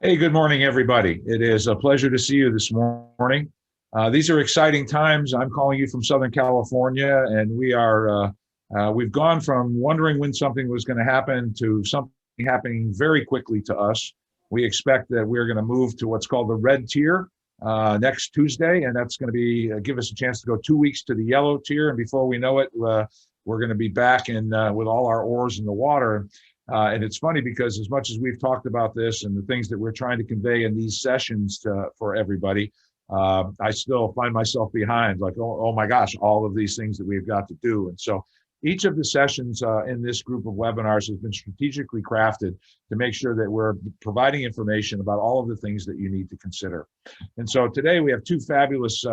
Hey, good morning, everybody. It is a pleasure to see you this morning. These are exciting times. I'm calling you from Southern California, and we've gone from wondering when something was going to happen to something happening very quickly to us. We expect that we're going to move to what's called the red tier next Tuesday, and that's going to be give us a chance to go 2 weeks to the yellow tier. And before we know it, we're going to be back in with all our oars in the water. And it's funny because as much as we've talked about this and the things that we're trying to convey in these sessions for everybody, I still find myself behind, like, oh my gosh, all of these things that we've got to do. And so each of the sessions in this group of webinars has been strategically crafted to make sure that we're providing information about all of the things that you need to consider. And so today we have two fabulous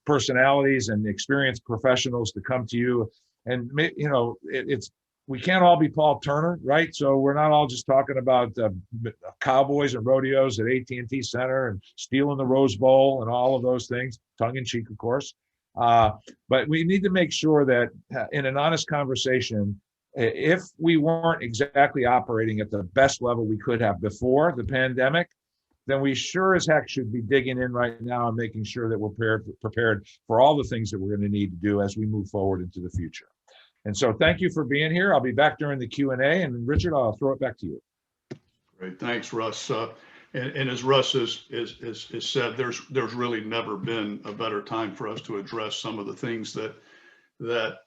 personalities and experienced professionals to come to you. And, you know, we can't all be Paul Turner, right? So we're not all just talking about cowboys and rodeos at AT&T Center and stealing the Rose Bowl and all of those things, tongue in cheek, of course. But we need to make sure that in an honest conversation, if we weren't exactly operating at the best level we could have before the pandemic, then we sure as heck should be digging in right now and making sure that we're prepared for all the things that we're going to need to do as we move forward into the future. And so thank you for being here. I'll be back during the Q&A, and Richard, I'll throw it back to you. Great, thanks, Russ. And as Russ has said, there's really never been a better time for us to address some of the things that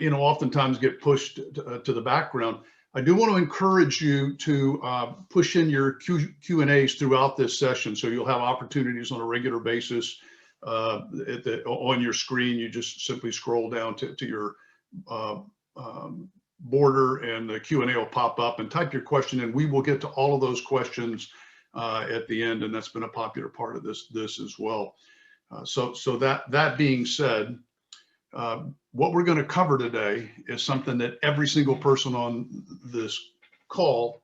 oftentimes get pushed to the background. I do want to encourage you to push in your Q&As throughout this session, so you'll have opportunities on a regular basis. On your screen, you just simply scroll down to your border, and the Q&A will pop up, and type your question in. We will get to all of those questions at the end, and that's been a popular part of this as well. So that being said, what we're going to cover today is something that every single person on this call,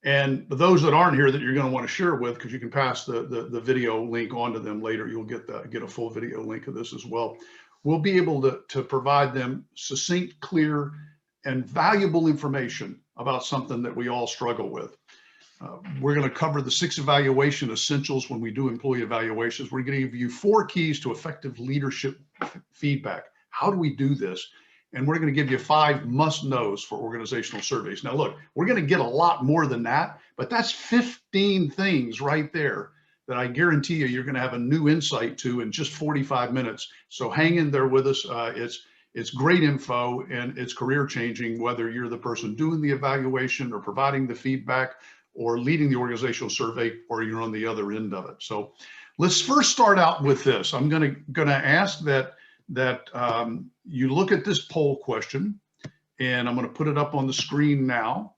and those that aren't here, that you're going to want to share with, because you can pass the video link on to them later. You'll get a full video link of this as well. We'll be able to provide them succinct, clear, and valuable information about something that we all struggle with. We're going to cover the 6 evaluation essentials when we do employee evaluations. We're going to give you 4 keys to effective leadership feedback. How do we do this? And we're going to give you 5 must-knows for organizational surveys. Now, look, we're going to get a lot more than that, but that's 15 things right there that I guarantee you're going to have a new insight to in just 45 minutes. So hang in there with us. It's great info, and it's career changing, whether you're the person doing the evaluation or providing the feedback or leading the organizational survey, or you're on the other end of it. So let's first start out with this. I'm going to ask that you look at this poll question, and I'm going to put it up on the screen now.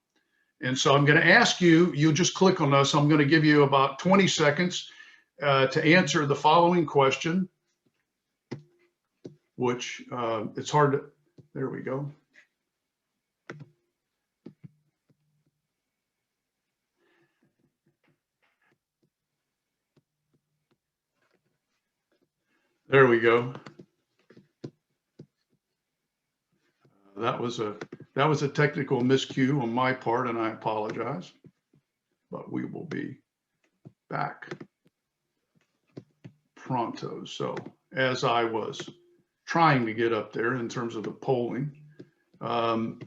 And so I'm going to ask you just click on this. I'm going to give you about 20 seconds to answer the following question, which it's hard to, there we go. There we go. That was a technical miscue on my part, and I apologize, but we will be back pronto. So as I was trying to get up there in terms of the polling, and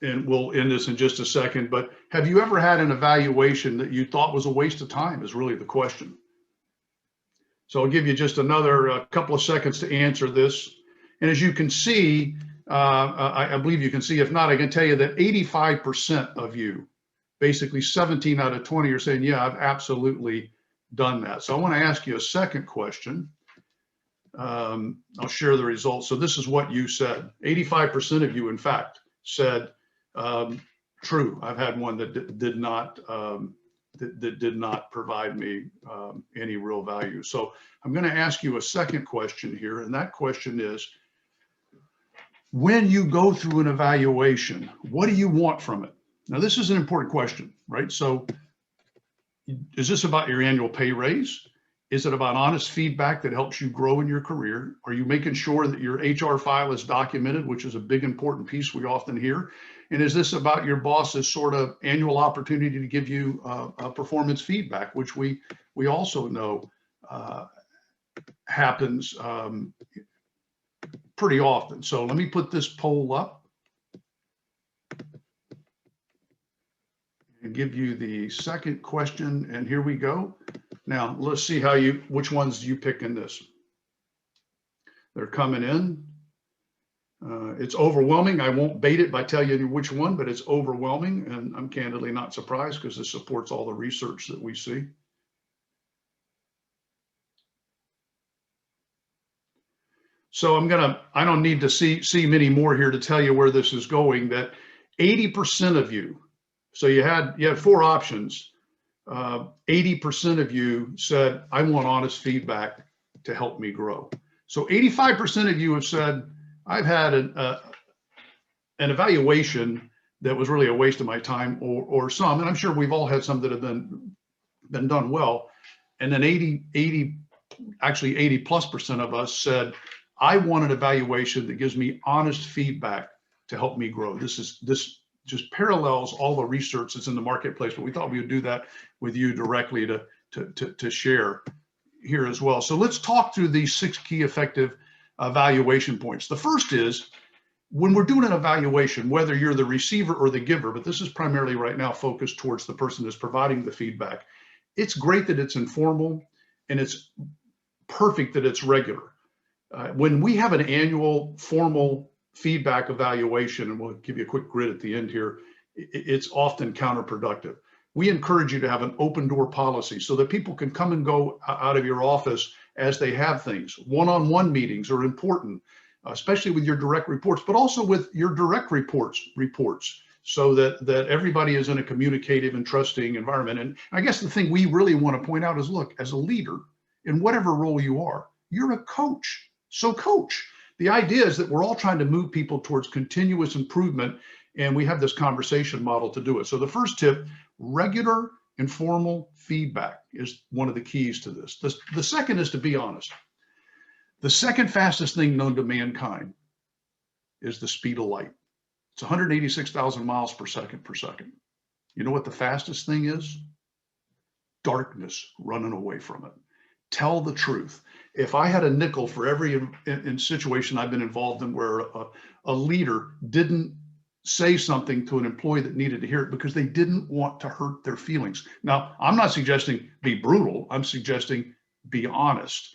we'll end this in just a second, but have you ever had an evaluation that you thought was a waste of time, is really the question. So I'll give you just another couple of seconds to answer this. And as you can see, I believe you can see, if not, I can tell you that 85% of you, basically 17 out of 20, are saying, yeah, I've absolutely done that. So I want to ask you a second question. I'll share the results. So this is what you said. 85% of you, in fact, said, true, I've had one that did not provide me any real value. So I'm going to ask you a second question here, and that question is, when you go through an evaluation, what do you want from it? Now, this is an important question, right? So is this about your annual pay raise? Is it about honest feedback that helps you grow in your career? Are you making sure that your HR file is documented, which is a big important piece we often hear? And is this about your boss's sort of annual opportunity to give you performance feedback, which we also know happens pretty often. So let me put this poll up and give you the second question. And here we go. Now let's see which ones you pick in this. They're coming in. It's overwhelming. I won't bait it by telling you which one, but it's overwhelming. And I'm candidly not surprised because this supports all the research that we see. So I don't need to see many more here to tell you where this is going, that 80% of you, so you had 4 options. 80% of you said, I want honest feedback to help me grow. So 85% of you have said, I've had an evaluation that was really a waste of my time, or some, and I'm sure we've all had some that have been done well. And then 80+% of us said, I want an evaluation that gives me honest feedback to help me grow. This just parallels all the research that's in the marketplace, but we thought we would do that with you directly to share here as well. So let's talk through these 6 key effective evaluation points. The first is, when we're doing an evaluation, whether you're the receiver or the giver, but this is primarily right now focused towards the person that's providing the feedback, it's great that it's informal, and it's perfect that it's regular. When we have an annual formal feedback evaluation, and we'll give you a quick grid at the end here, it's often counterproductive. We encourage you to have an open door policy so that people can come and go out of your office as they have things. One-on-one meetings are important, especially with your direct reports, but also with your direct reports, so that everybody is in a communicative and trusting environment. And I guess the thing we really want to point out is, look, as a leader, in whatever role you are, you're a coach. So coach. The idea is that we're all trying to move people towards continuous improvement, and we have this conversation model to do it. So the first tip, regular informal feedback, is one of the keys to this. The second is to be honest. The second fastest thing known to mankind is the speed of light. It's 186,000 miles per second. You know what the fastest thing is? Darkness running away from it. Tell the truth. If I had a nickel for every situation I've been involved in where a leader didn't say something to an employee that needed to hear it because they didn't want to hurt their feelings. Now, I'm not suggesting be brutal. I'm suggesting be honest.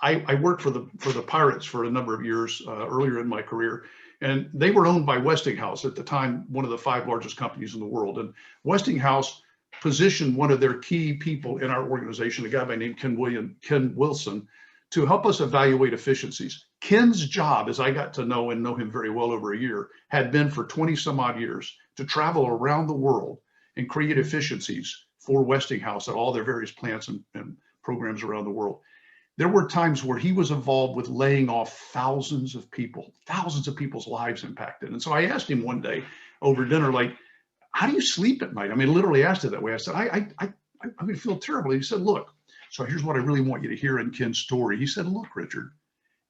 I worked for the Pirates for a number of years earlier in my career, and they were owned by Westinghouse at the time, one of the 5 largest companies in the world. And Westinghouse positioned one of their key people in our organization, a guy by name Ken Wilson, to help us evaluate efficiencies. Ken's job, as I got to know him very well over a year, had been for 20 some odd years to travel around the world and create efficiencies for Westinghouse at all their various plants and programs around the world. There were times where he was involved with laying off thousands of people's lives impacted. And so I asked him one day over dinner, like, how do you sleep at night? I mean, literally asked it that way. I said, I would feel terrible. He said, look, so here's what I really want you to hear in Ken's story. He said, look, Richard,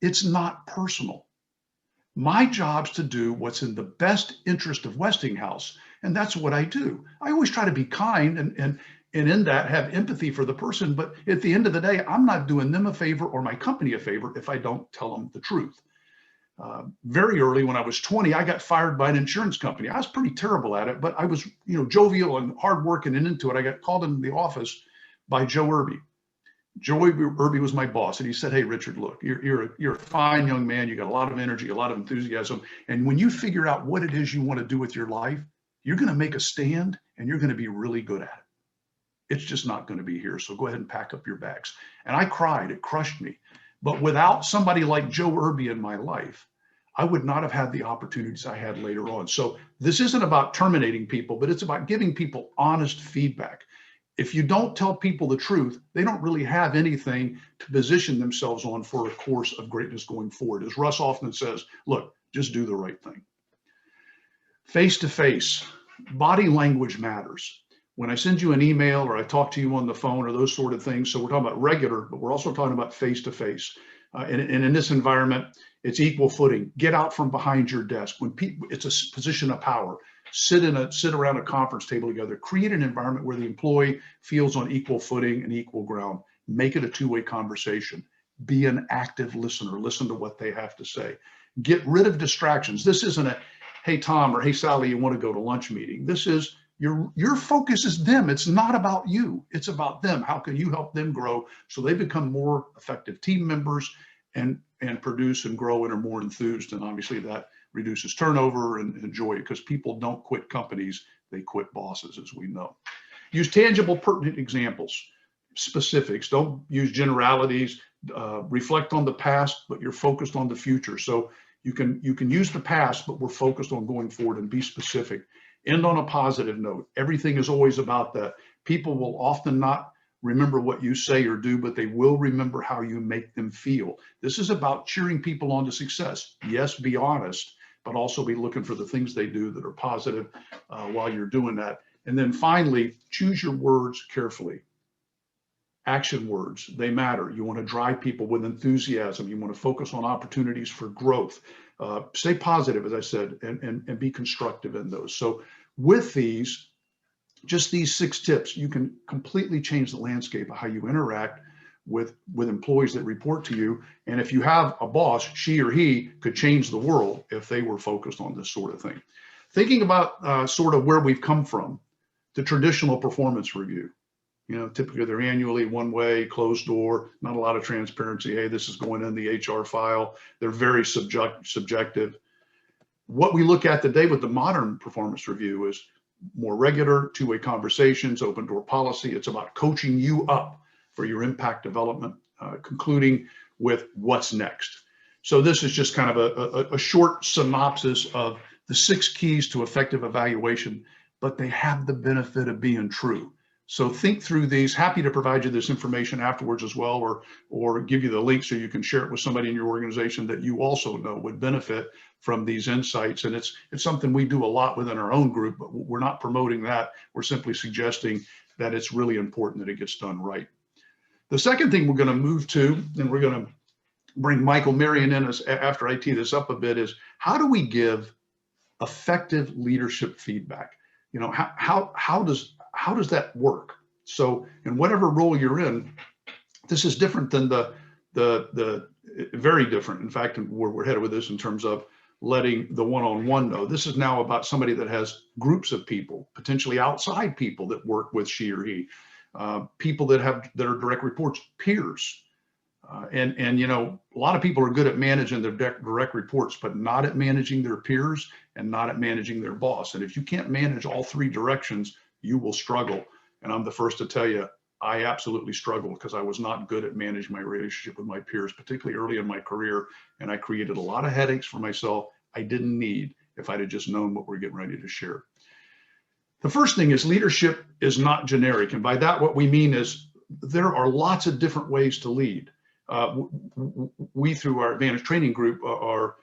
it's not personal. My job's to do what's in the best interest of Westinghouse, and that's what I do. I always try to be kind and in that have empathy for the person, but at the end of the day, I'm not doing them a favor or my company a favor if I don't tell them the truth. Very early, when I was 20, I got fired by an insurance company. I was pretty terrible at it, but I was, jovial and hardworking and into it. I got called into the office by Joe Irby. Joe Irby was my boss, and he said, "Hey, Richard, look, you're a fine young man. You got a lot of energy, a lot of enthusiasm, and when you figure out what it is you want to do with your life, you're going to make a stand, and you're going to be really good at it. It's just not going to be here. So go ahead and pack up your bags." And I cried. It crushed me. But without somebody like Joe Irby in my life, I would not have had the opportunities I had later on. So this isn't about terminating people, but it's about giving people honest feedback. If you don't tell people the truth, they don't really have anything to position themselves on for a course of greatness going forward. As Russ often says, look, just do the right thing. Face-to-face, body language matters. When I send you an email or I talk to you on the phone or those sort of things, so we're talking about regular, but we're also talking about face-to-face. And in this environment, it's equal footing. Get out from behind your desk. When people, it's a position of power. Sit around a conference table together. Create an environment where the employee feels on equal footing and equal ground. Make it a two-way conversation. Be an active listener. Listen to what they have to say. Get rid of distractions. This isn't a, hey, Tom, or hey, Sally, you want to go to lunch meeting. This is your focus is them. It's not about you. It's about them. How can you help them grow so they become more effective team members and produce and grow and are more enthused? And obviously that reduces turnover and joy, because people don't quit companies. They quit bosses, as we know. Use tangible, pertinent examples, specifics. Don't use generalities. Reflect on the past, but you're focused on the future. So you can use the past, but we're focused on going forward, and be specific. End on a positive note. Everything is always about that. People will often not remember what you say or do, but they will remember how you make them feel. This is about cheering people on to success. Yes, be honest, but also be looking for the things they do that are positive while you're doing that. And then finally, choose your words carefully. Action words, they matter. You want to drive people with enthusiasm. You want to focus on opportunities for growth. Stay positive, as I said, and be constructive in those. So with these, just these 6 tips, you can completely change the landscape of how you interact with employees that report to you. And if you have a boss, she or he could change the world if they were focused on this sort of thing. Thinking about sort of where we've come from, the traditional performance review. You know, typically they're annually, one way, closed door, not a lot of transparency. Hey, this is going in the HR file. They're very subjective. What we look at today with the modern performance review is more regular, two-way conversations, open door policy. It's about coaching you up for your impact development, concluding with what's next. So this is just kind of a short synopsis of the 6 keys to effective evaluation, but they have the benefit of being true. So think through these. Happy to provide you this information afterwards as well, or give you the link so you can share it with somebody in your organization that you also know would benefit from these insights. And it's something we do a lot within our own group, but we're not promoting that. We're simply suggesting that it's really important that it gets done right. The second thing we're going to move to, and we're going to bring Michael Marion in after I tee this up a bit, is how do we give effective leadership feedback? You know, how does that work? So in whatever role you're in, this is different than the very different. In fact, where we're headed with this in terms of letting the one-on-one know. This is now about somebody that has groups of people, potentially outside people that work with she or he, people that are direct reports, peers. And you know, a lot of people are good at managing their direct reports, but not at managing their peers and not at managing their boss. And if you can't manage all 3 directions, you will struggle. And I'm the first to tell you, I absolutely struggled because I was not good at managing my relationship with my peers, particularly early in my career. And I created a lot of headaches for myself I didn't need if I'd have just known what we're getting ready to share. The first thing is leadership is not generic. And by that, what we mean is there are lots of different ways to lead. We, through our Advantage Training Group, are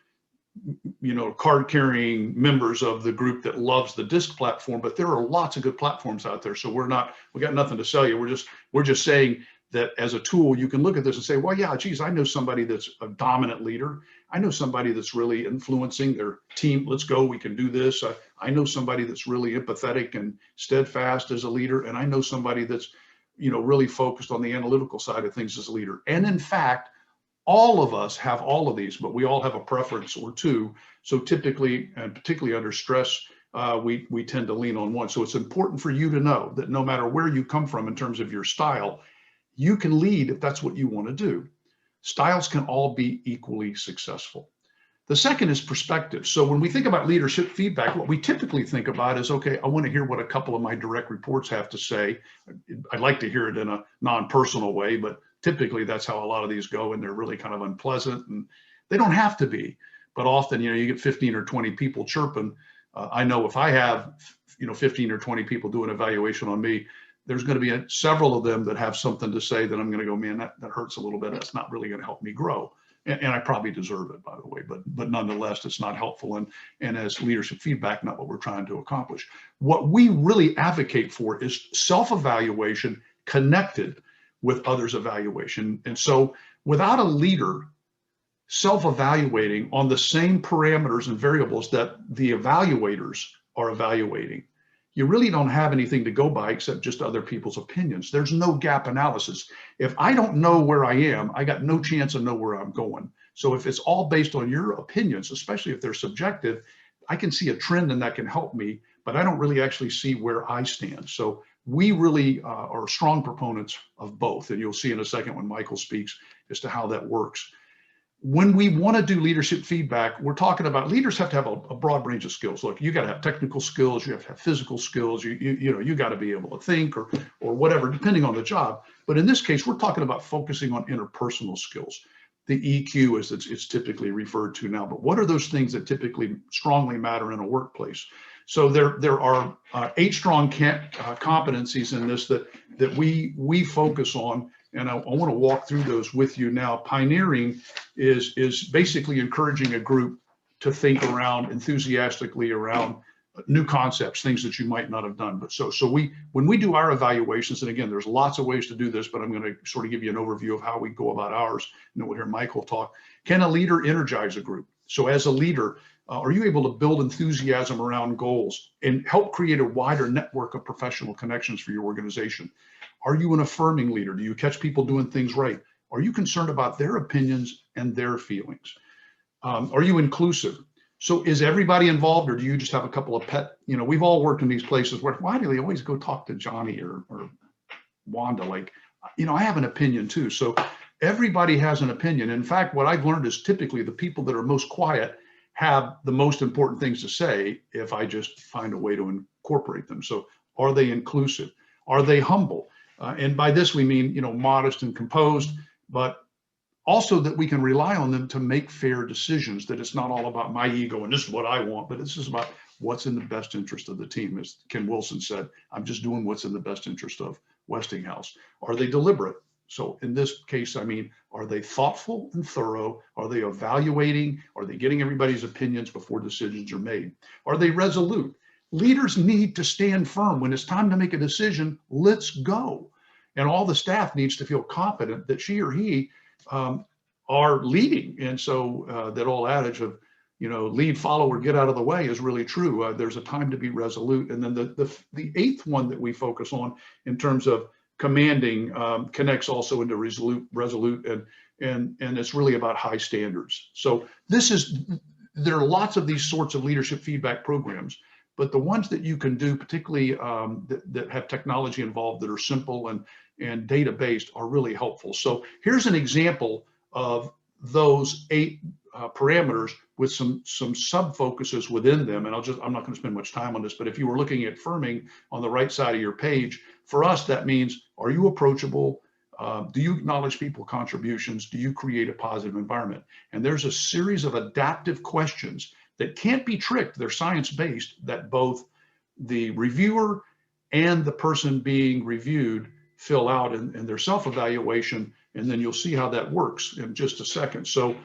card-carrying members of the group that loves the DISC platform, but there are lots of good platforms out there. So we got nothing to sell you. We're just saying that as a tool, you can look at this and say, well, yeah, geez, I know somebody that's a dominant leader. I know somebody that's really influencing their team. Let's go, we can do this. I know somebody that's really empathetic and steadfast as a leader. And I know somebody that's, really focused on the analytical side of things as a leader. And in fact, all of us have all of these, but we all have a preference or 2. So typically, and particularly under stress, we tend to lean on one. So it's important for you to know that no matter where you come from in terms of your style, you can lead if that's what you want to do. Styles can all be equally successful. The second is perspective. So when we think about leadership feedback, what we typically think about is, okay, I want to hear what a couple of my direct reports have to say. I'd like to hear it in a non-personal way, but typically that's how a lot of these go, and they're really kind of unpleasant, and they don't have to be. But often, you get 15 or 20 people chirping. I know if I have, 15 or 20 people do an evaluation on me, there's going to be several of them that have something to say that I'm going to go, man, that hurts a little bit. That's not really going to help me grow. And I probably deserve it, by the way, but nonetheless, it's not helpful. And as leadership feedback, not what we're trying to accomplish. What we really advocate for is self-evaluation connected with others' evaluation. And so without a leader self-evaluating on the same parameters and variables that the evaluators are evaluating, you really don't have anything to go by except just other people's opinions. There's no gap analysis. If I don't know where I am, I got no chance to know where I'm going. So if it's all based on your opinions, especially if they're subjective, I can see a trend and that can help me, but I don't really actually see where I stand. So we really are strong proponents of both. And you'll see in a second when Michael speaks as to how that works. When we want to do leadership feedback, we're talking about leaders have to have a broad range of skills. Look, you got to have technical skills, you have to have physical skills, you got to be able to think or whatever, depending on the job. But in this case, we're talking about focusing on interpersonal skills. The EQ, as it's typically referred to now. But what are those things that typically strongly matter in a workplace? So there are 8 strong competencies in this that we focus on. And I want to walk through those with you now. Pioneering is basically encouraging a group to think around enthusiastically around new concepts, things that you might not have done. But so when we do our evaluations, and again, there's lots of ways to do this, but I'm going to sort of give you an overview of how we go about ours, and then we'll hear Michael talk. Can a leader energize a group? So as a leader, are you able to build enthusiasm around goals and help create a wider network of professional connections for your organization? Are you an affirming leader? Do you catch people doing things right? Are you concerned about their opinions and their feelings? Are you inclusive? So is everybody involved, or do you just have a couple of pet, we've all worked in these places where, why do they always go talk to Johnny or Wanda? Like, I have an opinion too. So everybody has an opinion. In fact, what I've learned is typically the people that are most quiet have the most important things to say if I just find a way to incorporate them. So are they inclusive? Are they humble? And by this, we mean, modest and composed, but also that we can rely on them to make fair decisions, that it's not all about my ego and this is what I want, but this is about what's in the best interest of the team. As Ken Wilson said, I'm just doing what's in the best interest of Westinghouse. Are they deliberate? So in this case, I mean, are they thoughtful and thorough? Are they evaluating? Are they getting everybody's opinions before decisions are made? Are they resolute? Leaders need to stand firm. When it's time to make a decision, let's go. And all the staff needs to feel confident that she or he are leading. And so that old adage of, lead, follow, or get out of the way is really true. There's a time to be resolute. And then the 8th one that we focus on in terms of commanding connects also into resolute, and it's really about high standards. So there are lots of these sorts of leadership feedback programs, but the ones that you can do, particularly that have technology involved that are simple and data-based, are really helpful. So here's an example of those 8 parameters with some sub-focuses within them. And I'm not going to spend much time on this, but if you were looking at firming on the right side of your page, for us, that means, are you approachable? Do you acknowledge people's contributions? Do you create a positive environment? And there's a series of adaptive questions that can't be tricked. They're science-based, that both the reviewer and the person being reviewed fill out in their self-evaluation, and then you'll see how that works in just a second. So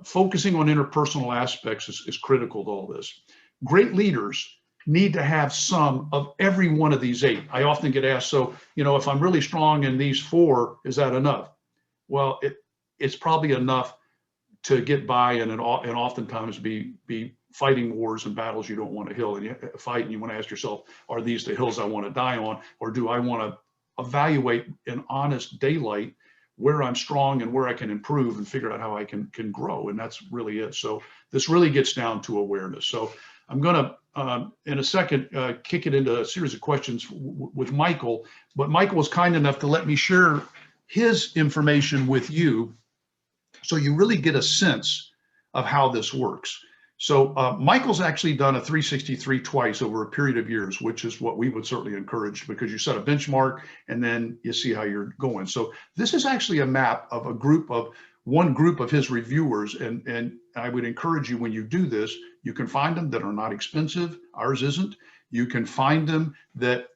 focusing on interpersonal aspects is critical to all this. Great leaders need to have some of every one of these 8. I often get asked, so, if I'm really strong in these 4, is that enough? Well, it's probably enough to get by and oftentimes be fighting wars and battles you don't want to fight, and you want to ask yourself, are these the hills I want to die on, or do I want to evaluate in honest daylight where I'm strong and where I can improve and figure out how I can grow? And that's really it. So this really gets down to awareness. So I'm going to, in a second, kick it into a series of questions with Michael, but Michael was kind enough to let me share his information with you so you really get a sense of how this works. So Michael's actually done a 363 twice over a period of years, which is what we would certainly encourage, because you set a benchmark and then you see how you're going. So this is actually a map of one group of his reviewers. And I would encourage you, when you do this, you can find them that are not expensive. Ours isn't. You can find them that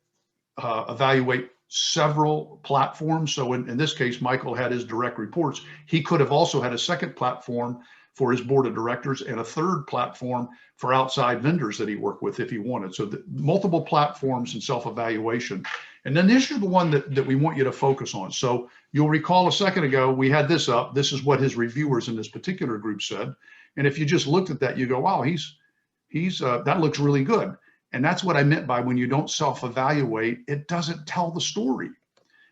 evaluate several platforms. So in this case, Michael had his direct reports. He could have also had a second platform for his board of directors and a third platform for outside vendors that he worked with if he wanted. So multiple platforms and self-evaluation. And then this is the one that we want you to focus on. So you'll recall a second ago, we had this up. This is what his reviewers in this particular group said. And if you just looked at that, you go, wow, that looks really good. And that's what I meant by when you don't self-evaluate, it doesn't tell the story.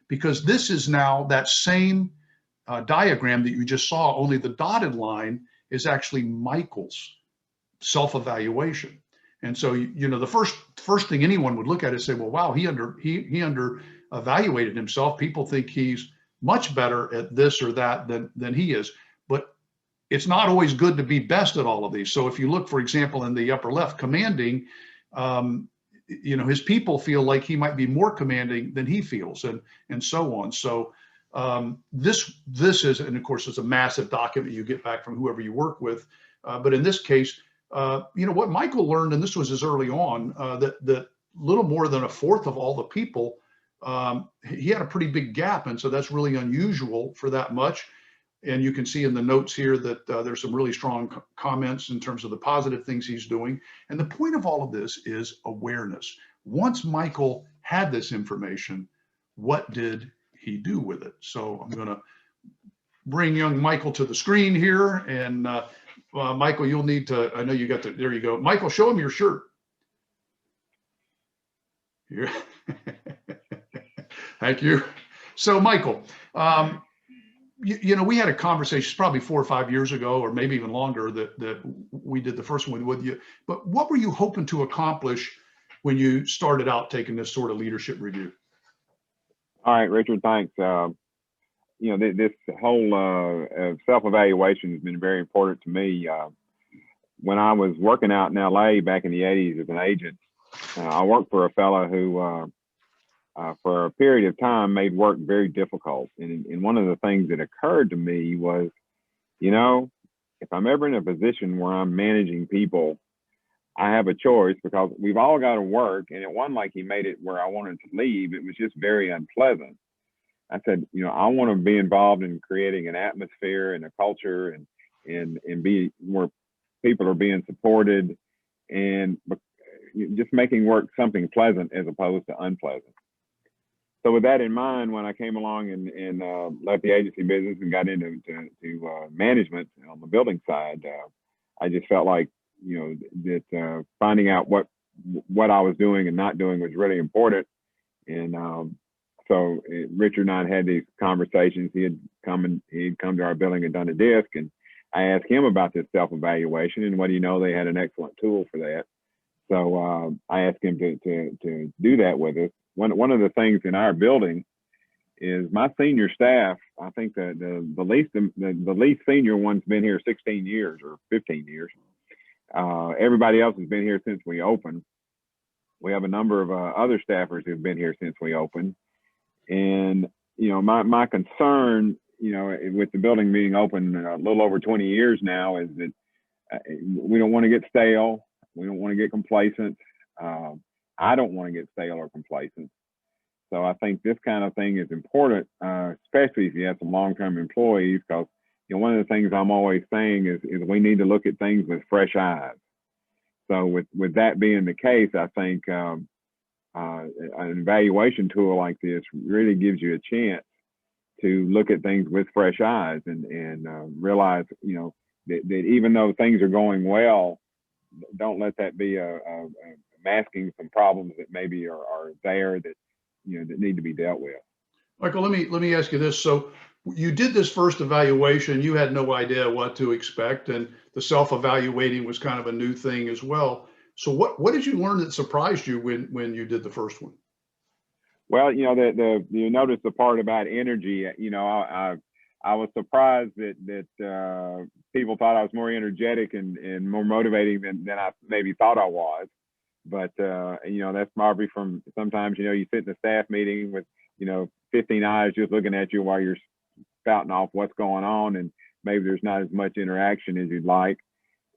Because this is now that same diagram that you just saw, only the dotted line is actually Michael's self-evaluation. And so, the first thing anyone would look at is say, well, wow, he under evaluated himself. People think he's much better at this or that than he is. But it's not always good to be best at all of these. So if you look, for example, in the upper left, commanding, his people feel like he might be more commanding than he feels, and so on. So this is, and of course, it's a massive document you get back from whoever you work with. But in this case, what Michael learned, and this was as early on, that little more than a fourth of all the people, he had a pretty big gap. And so that's really unusual for that much. And you can see in the notes here that there's some really strong comments in terms of the positive things he's doing. And the point of all of this is awareness. Once Michael had this information, what did he do with it? So I'm going to bring young Michael to the screen here. And Michael, you'll need to, I know you got the, there you go. Michael, show him your shirt. Here. Thank you. So Michael, we had a conversation probably 4 or 5 years ago, or maybe even longer, that we did the first one with you. But what were you hoping to accomplish when you started out taking this sort of leadership review? All right, Richard, thanks. This whole self-evaluation has been very important to me. When I was working out in LA back in the 80s as an agent, I worked for a fellow who, for a period of time, made work very difficult. And one of the things that occurred to me was, if I'm ever in a position where I'm managing people, I have a choice, because we've all got to work. And it wasn't like he made it where I wanted to leave. It was just very unpleasant. I said, I want to be involved in creating an atmosphere and a culture and be where people are being supported, and just making work something pleasant as opposed to unpleasant. So with that in mind, when I came along and left the agency business and got into management on the building side, I just felt like, that finding out what I was doing and not doing was really important. And so Richard and I had these conversations. He'd come to our building and done a disc, and I asked him about this self-evaluation, and what do you know, they had an excellent tool for that. So I asked him to do that with us. One of the things in our building is my senior staff. I think the least senior one's been here 16 years or 15 years. Everybody else has been here since we opened. We have a number of other staffers who've been here since we opened. And, my concern, with the building being open a little over 20 years now, is that we don't want to get stale. We don't want to get complacent. I don't want to get stale or complacent. So I think this kind of thing is important, especially if you have some long-term employees, because one of the things I'm always saying is we need to look at things with fresh eyes. So with that being the case, I think an evaluation tool like this really gives you a chance to look at things with fresh eyes and realize, that even though things are going well, don't let that be a masking some problems that maybe are there that that need to be dealt with. Michael, let me ask you this. So you did this first evaluation. You had no idea what to expect, and the self-evaluating was kind of a new thing as well. So what did you learn that surprised you when you did the first one? Well, you notice the part about energy. I was surprised that people thought I was more energetic and more motivating than I maybe thought I was. But that's probably from sometimes you sit in a staff meeting with 15 eyes just looking at you while you're spouting off what's going on, and maybe there's not as much interaction as you'd like.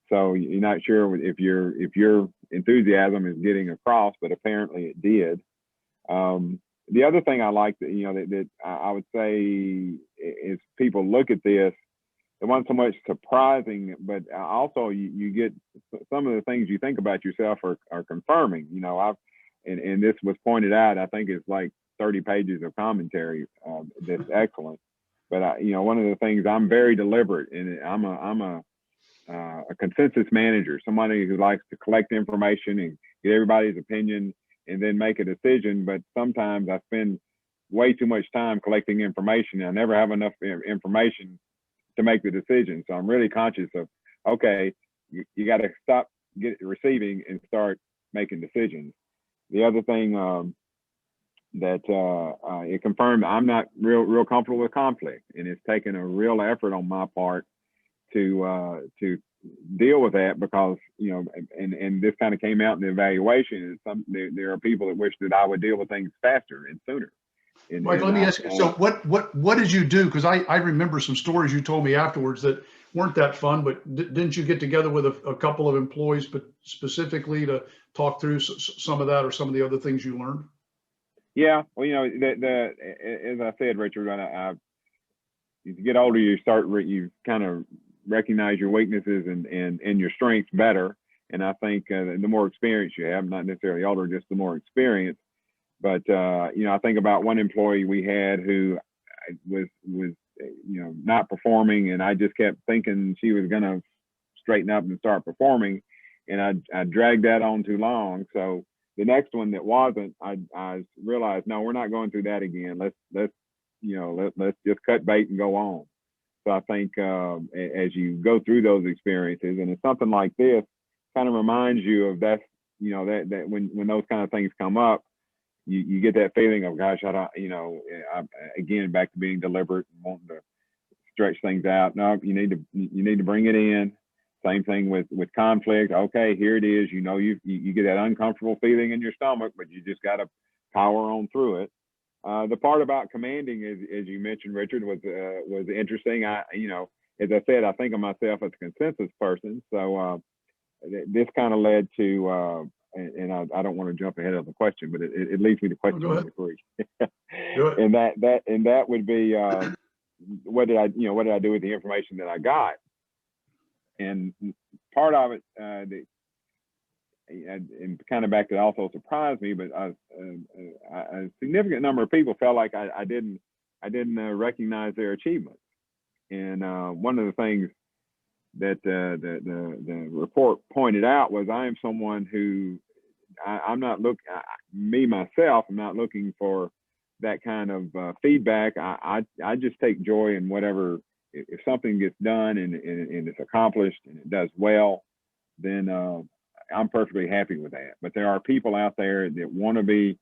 So you're not sure if your enthusiasm is getting across, but apparently it did. The other thing I like that I would say is people look at this, it wasn't so much surprising, but also you get some of the things you think about yourself are confirming. And this was pointed out. I think it's like 30 pages of commentary that's excellent. But one of the things, I'm very deliberate, and I'm a consensus manager, somebody who likes to collect information and get everybody's opinion and then make a decision. But sometimes I spend way too much time collecting information, and I never have enough information to make the decision. So I'm really conscious of, okay, you got to stop receiving and start making decisions. The other thing that it confirmed, I'm not real comfortable with conflict, and it's taken a real effort on my part to deal with that, because and this kind of came out in the evaluation. There are people that wish that I would deal with things faster and sooner. Mike, let me ask you, so what did you do? Because I remember some stories you told me afterwards that weren't that fun, but didn't you get together with a couple of employees, but specifically to talk through some of that or some of the other things you learned? Yeah, well, as I said, Richard, as you get older, you kind of recognize your weaknesses and your strengths better. And I think the more experience you have, not necessarily older, just the more experience. But I think about one employee we had who was not performing, and I just kept thinking she was going to straighten up and start performing, and I dragged that on too long. So the next one that wasn't, I realized, no, we're not going through that again. Let's just cut bait and go on. So I think as you go through those experiences, and it's something like this, kind of reminds you of that when those kind of things come up, you get that feeling of, gosh, again, back to being deliberate and wanting to stretch things out. No, you need to bring it in. Same thing with conflict. Okay, here it is. You get that uncomfortable feeling in your stomach, but you just got to power on through it. The part about commanding, as you mentioned, Richard, was interesting. As I said, I think of myself as a consensus person. So this kind of led to, and I don't want to jump ahead of the question, but it leads me to question number 3. And that would be, what did I do with the information that I got? And part of it, and kind of back, that also surprised me, but a significant number of people felt like I didn't recognize their achievements. And one of the things that the report pointed out was, I am someone who I'm not looking for that kind of feedback. I just take joy in whatever. If something gets done and it's accomplished and it does well, then I'm perfectly happy with that. But there are people out there that want to be,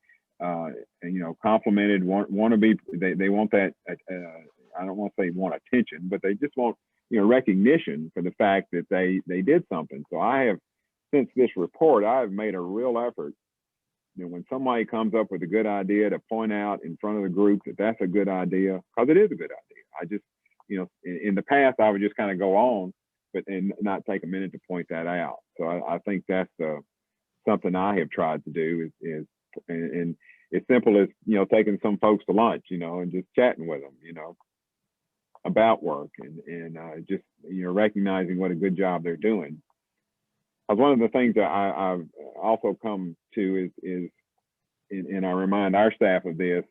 complimented, want to be, they want that, I don't want to say want attention, but they just want, recognition for the fact that they did something. So I have, since this report, I have made a real effort, when somebody comes up with a good idea, to point out in front of the group that that's a good idea, because it is a good idea. I just, in the past, I would just kind of go on, and not take a minute to point that out. So I think that's something I have tried to do is and as simple as, taking some folks to lunch, and just chatting with them, about work and just, recognizing what a good job they're doing. One of the things that I've also come to is and I remind our staff of this,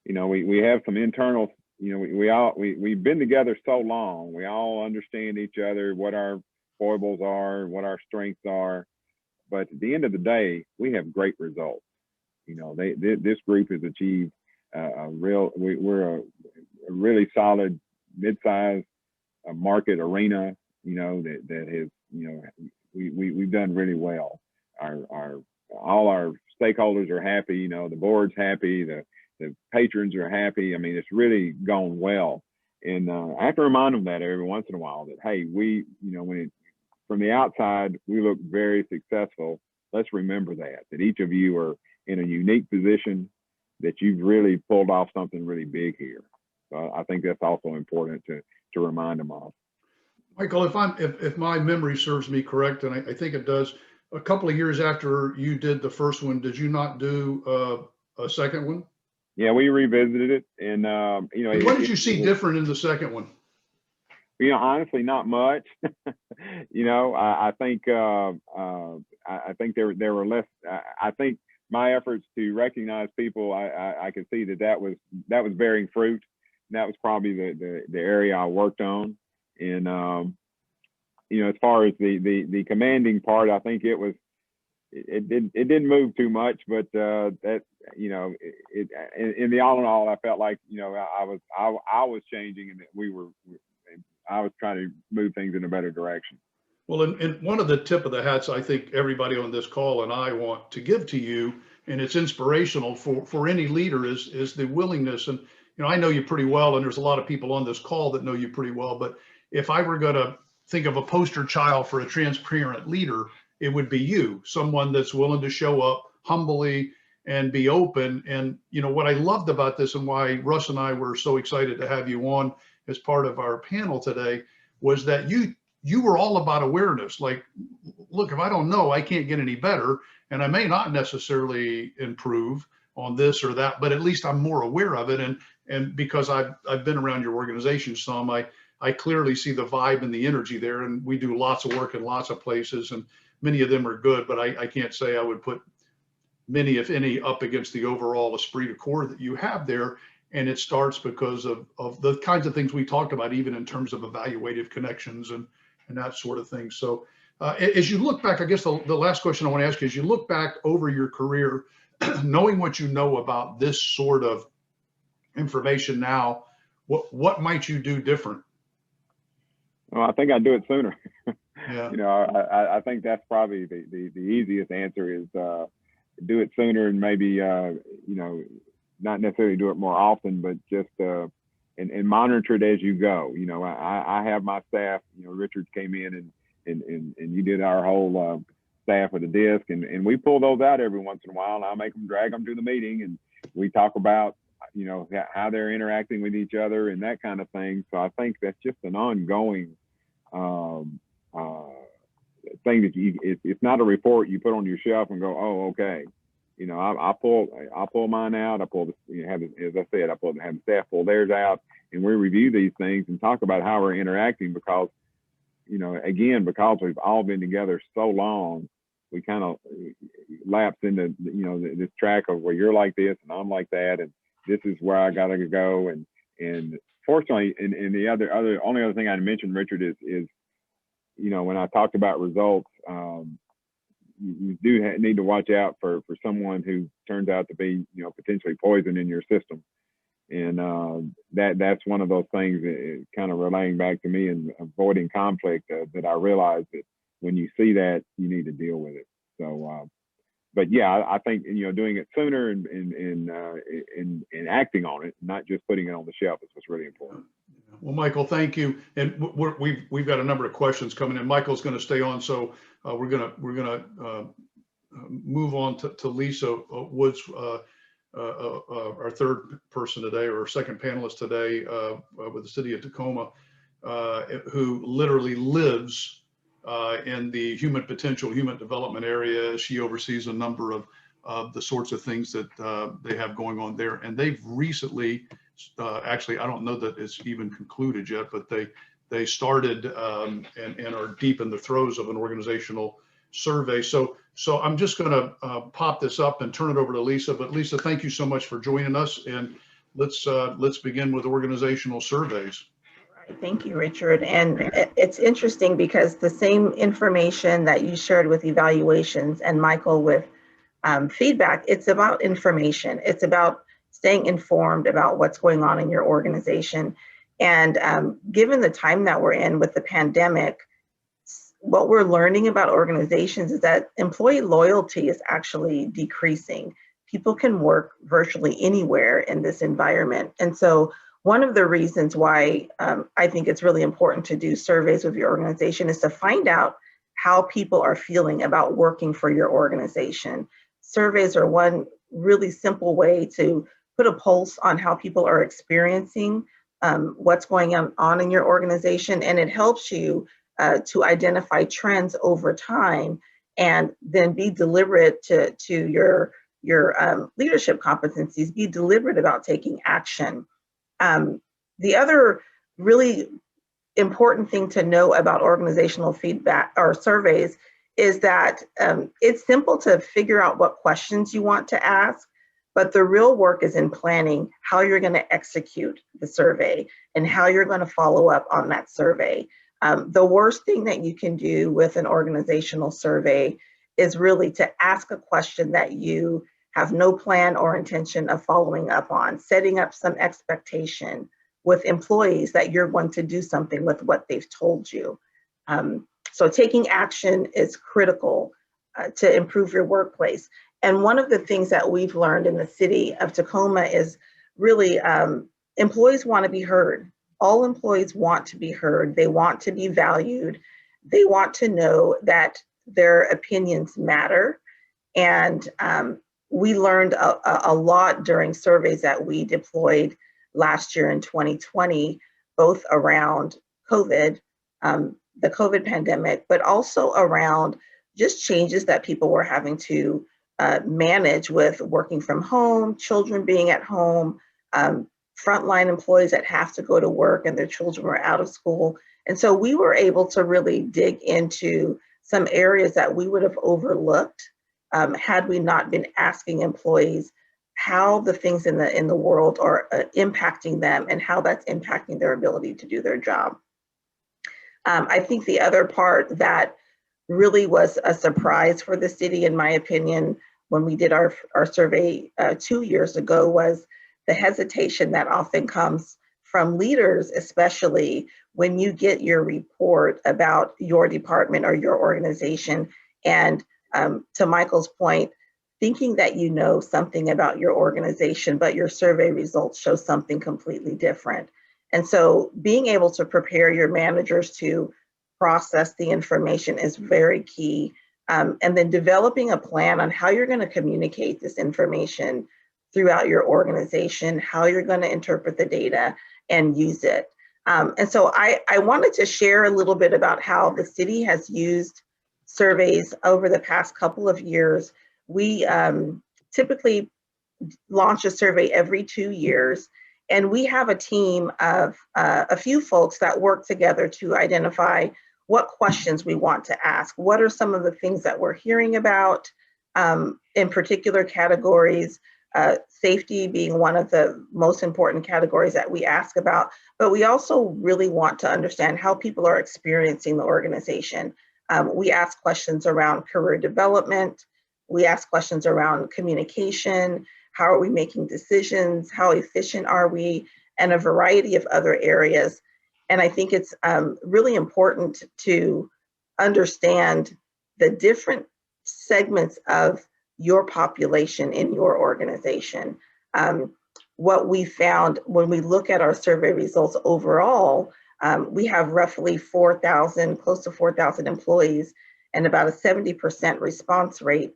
we have some internal, we've been together so long, we all understand each other, what our foibles are, what our strengths are. But at the end of the day, we have great results. This group has achieved we're a really solid mid-sized market arena, that has, we've done really well. All our stakeholders are happy, the board's happy, the patrons are happy. I mean, it's really gone well. And I have to remind them that every once in a while, that, hey, from the outside, we look very successful. Let's remember that each of you are in a unique position, that you've really pulled off something really big here. So I think that's also important to remind them of. Michael, if my memory serves me correct, and I think it does, a couple of years after you did the first one, did you not do a second one? Yeah, we revisited it, and what did you see different in the second one? Honestly, not much. I think there were less. I think my efforts to recognize people, I could see that was bearing fruit. And that was probably the area I worked on. And you know, as far as the commanding part, I think it didn't move too much, but that, you know, in the all in all, I felt like, you know, I was changing, and that I was trying to move things in a better direction. Well, and one of the tip of the hats I think everybody on this call and I want to give to you, and it's inspirational for any leader, is the willingness. And, you know, I know you pretty well, and there's a lot of people on this call that know you pretty well, but if I were going to think of a poster child for a transparent leader, it would be you, someone that's willing to show up humbly and be open. And, you know, what I loved about this and why Russ and I were so excited to have you on as part of our panel today was that you were all about awareness. Like, look, if I don't know, I can't get any better. And I may not necessarily improve on this or that, but at least I'm more aware of it. And because I've been around your organization some, I clearly see the vibe and the energy there. And we do lots of work in lots of places, and many of them are good, but I can't say I would put many, if any, up against the overall esprit de corps that you have there. And it starts because of the kinds of things we talked about, even in terms of evaluative connections and that sort of thing. So as you look back, I guess the last question I want to ask you, as you look back over your career, knowing what you know about this sort of information now, what might you do different? Well, I think I'd do it sooner. Yeah. You know, I think that's probably the easiest answer is do it sooner, and maybe, you know, not necessarily do it more often, but just and monitor it as you go. You know, I have my staff, you know, Richard came in and you did our whole staff with a disc, and we pull those out every once in a while, and I make them drag them to the meeting, and we talk about, you know, how they're interacting with each other and that kind of thing. So I think that's just an ongoing thing that it's not a report you put on your shelf and go, oh, okay. You know, I pull mine out. I pull, you know, as I said, have the staff pull theirs out, and we review these things and talk about how we're interacting, because, you know, again, because we've all been together so long, we kind of lapse into, you know, this track of, well, you're like this and I'm like that, and this is where I gotta go. And fortunately, and the only other thing I mentioned, Richard, is, you know, when I talked about results, you do need to watch out for someone who turns out to be, you know, potentially poison in your system. And that's one of those things that kind of relaying back to me and avoiding conflict, that I realized that when you see that, you need to deal with it. So, but yeah, I think, you know, doing it sooner and acting on it, not just putting it on the shelf, is what's really important. Well, Michael, thank you. And we've got a number of questions coming in. Michael's going to stay on, so we're gonna move on to Lisa Woods, our third person today, or our second panelist today, with the city of Tacoma, who literally lives in the human potential, human development area. She oversees a number of the sorts of things that they have going on there. And they've recently, actually, I don't know that it's even concluded yet, but they started and are deep in the throes of an organizational survey. So I'm just going to pop this up and turn it over to Lisa. But Lisa, thank you so much for joining us. And let's begin with organizational surveys. Thank you, Richard. And it's interesting because the same information that you shared with evaluations and Michael with feedback, it's about information. It's about staying informed about what's going on in your organization. And given the time that we're in with the pandemic, what we're learning about organizations is that employee loyalty is actually decreasing. People can work virtually anywhere in this environment. And so one of the reasons why I think it's really important to do surveys with your organization is to find out how people are feeling about working for your organization. Surveys are one really simple way to put a pulse on how people are experiencing what's going on in your organization, and it helps you to identify trends over time and then be deliberate to your leadership competencies, be deliberate about taking action. The other really important thing to know about organizational feedback or surveys is that it's simple to figure out what questions you want to ask, but the real work is in planning how you're going to execute the survey and how you're going to follow up on that survey. The worst thing that you can do with an organizational survey is really to ask a question that you have no plan or intention of following up on, setting up some expectation with employees that you're going to do something with what they've told you. So taking action is critical to improve your workplace. And one of the things that we've learned in the city of Tacoma is really employees want to be heard. All employees want to be heard. They want to be valued. They want to know that their opinions matter. And we learned a lot during surveys that we deployed last year in 2020, both around COVID, the COVID pandemic, but also around just changes that people were having to manage with working from home, children being at home, frontline employees that have to go to work and their children were out of school. And so we were able to really dig into some areas that we would have overlooked had we not been asking employees how the things in the world are impacting them and how that's impacting their ability to do their job. I think the other part that really was a surprise for the city, in my opinion, when we did our survey 2 years ago, was the hesitation that often comes from leaders, especially when you get your report about your department or your organization. And to Michael's point, thinking that you know something about your organization, but your survey results show something completely different. And so being able to prepare your managers to process the information is very key. And then developing a plan on how you're going to communicate this information throughout your organization, how you're going to interpret the data and use it. And so I wanted to share a little bit about how the city has used surveys over the past couple of years. We typically launch a survey every 2 years, and we have a team of a few folks that work together to identify what questions we want to ask. What are some of the things that we're hearing about in particular categories, safety being one of the most important categories that we ask about, but we also really want to understand how people are experiencing the organization. We ask questions around career development. We ask questions around communication. How are we making decisions? How efficient are we? And a variety of other areas. And I think it's really important to understand the different segments of your population in your organization. What we found when we look at our survey results overall, we have roughly 4,000, close to 4,000 employees and about a 70% response rate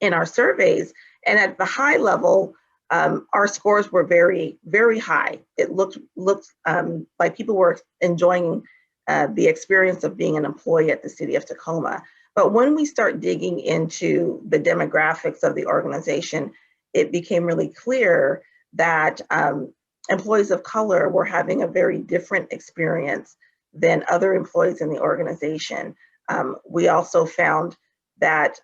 in our surveys. And at the high level, our scores were very, very high. It looked like people were enjoying the experience of being an employee at the city of Tacoma. But when we start digging into the demographics of the organization, it became really clear that employees of color were having a very different experience than other employees in the organization. We also found that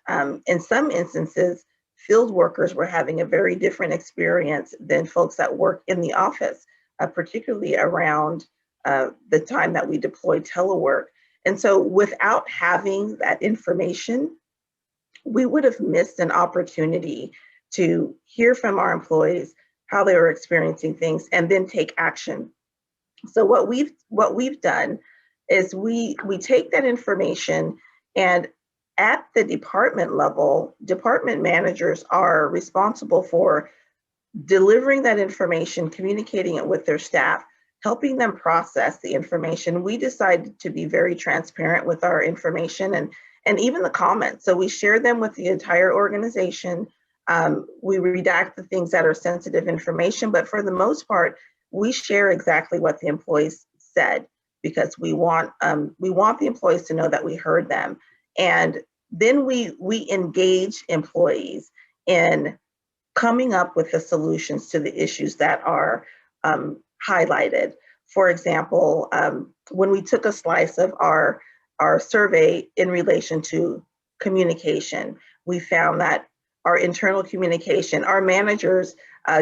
in some instances, field workers were having a very different experience than folks that work in the office, particularly around the time that we deployed telework. And so without having that information, we would have missed an opportunity to hear from our employees how they were experiencing things and then take action. So what we've done is we take that information, and at the department level, department managers are responsible for delivering that information, communicating it with their staff, helping them process the information. We decided to be very transparent with our information and even the comments. So we share them with the entire organization. We redact the things that are sensitive information, but for the most part, we share exactly what the employees said, because we want the employees to know that we heard them. And then we engage employees in coming up with the solutions to the issues that are highlighted. For example, when we took a slice of our our survey in relation to communication. We found that our internal communication, our managers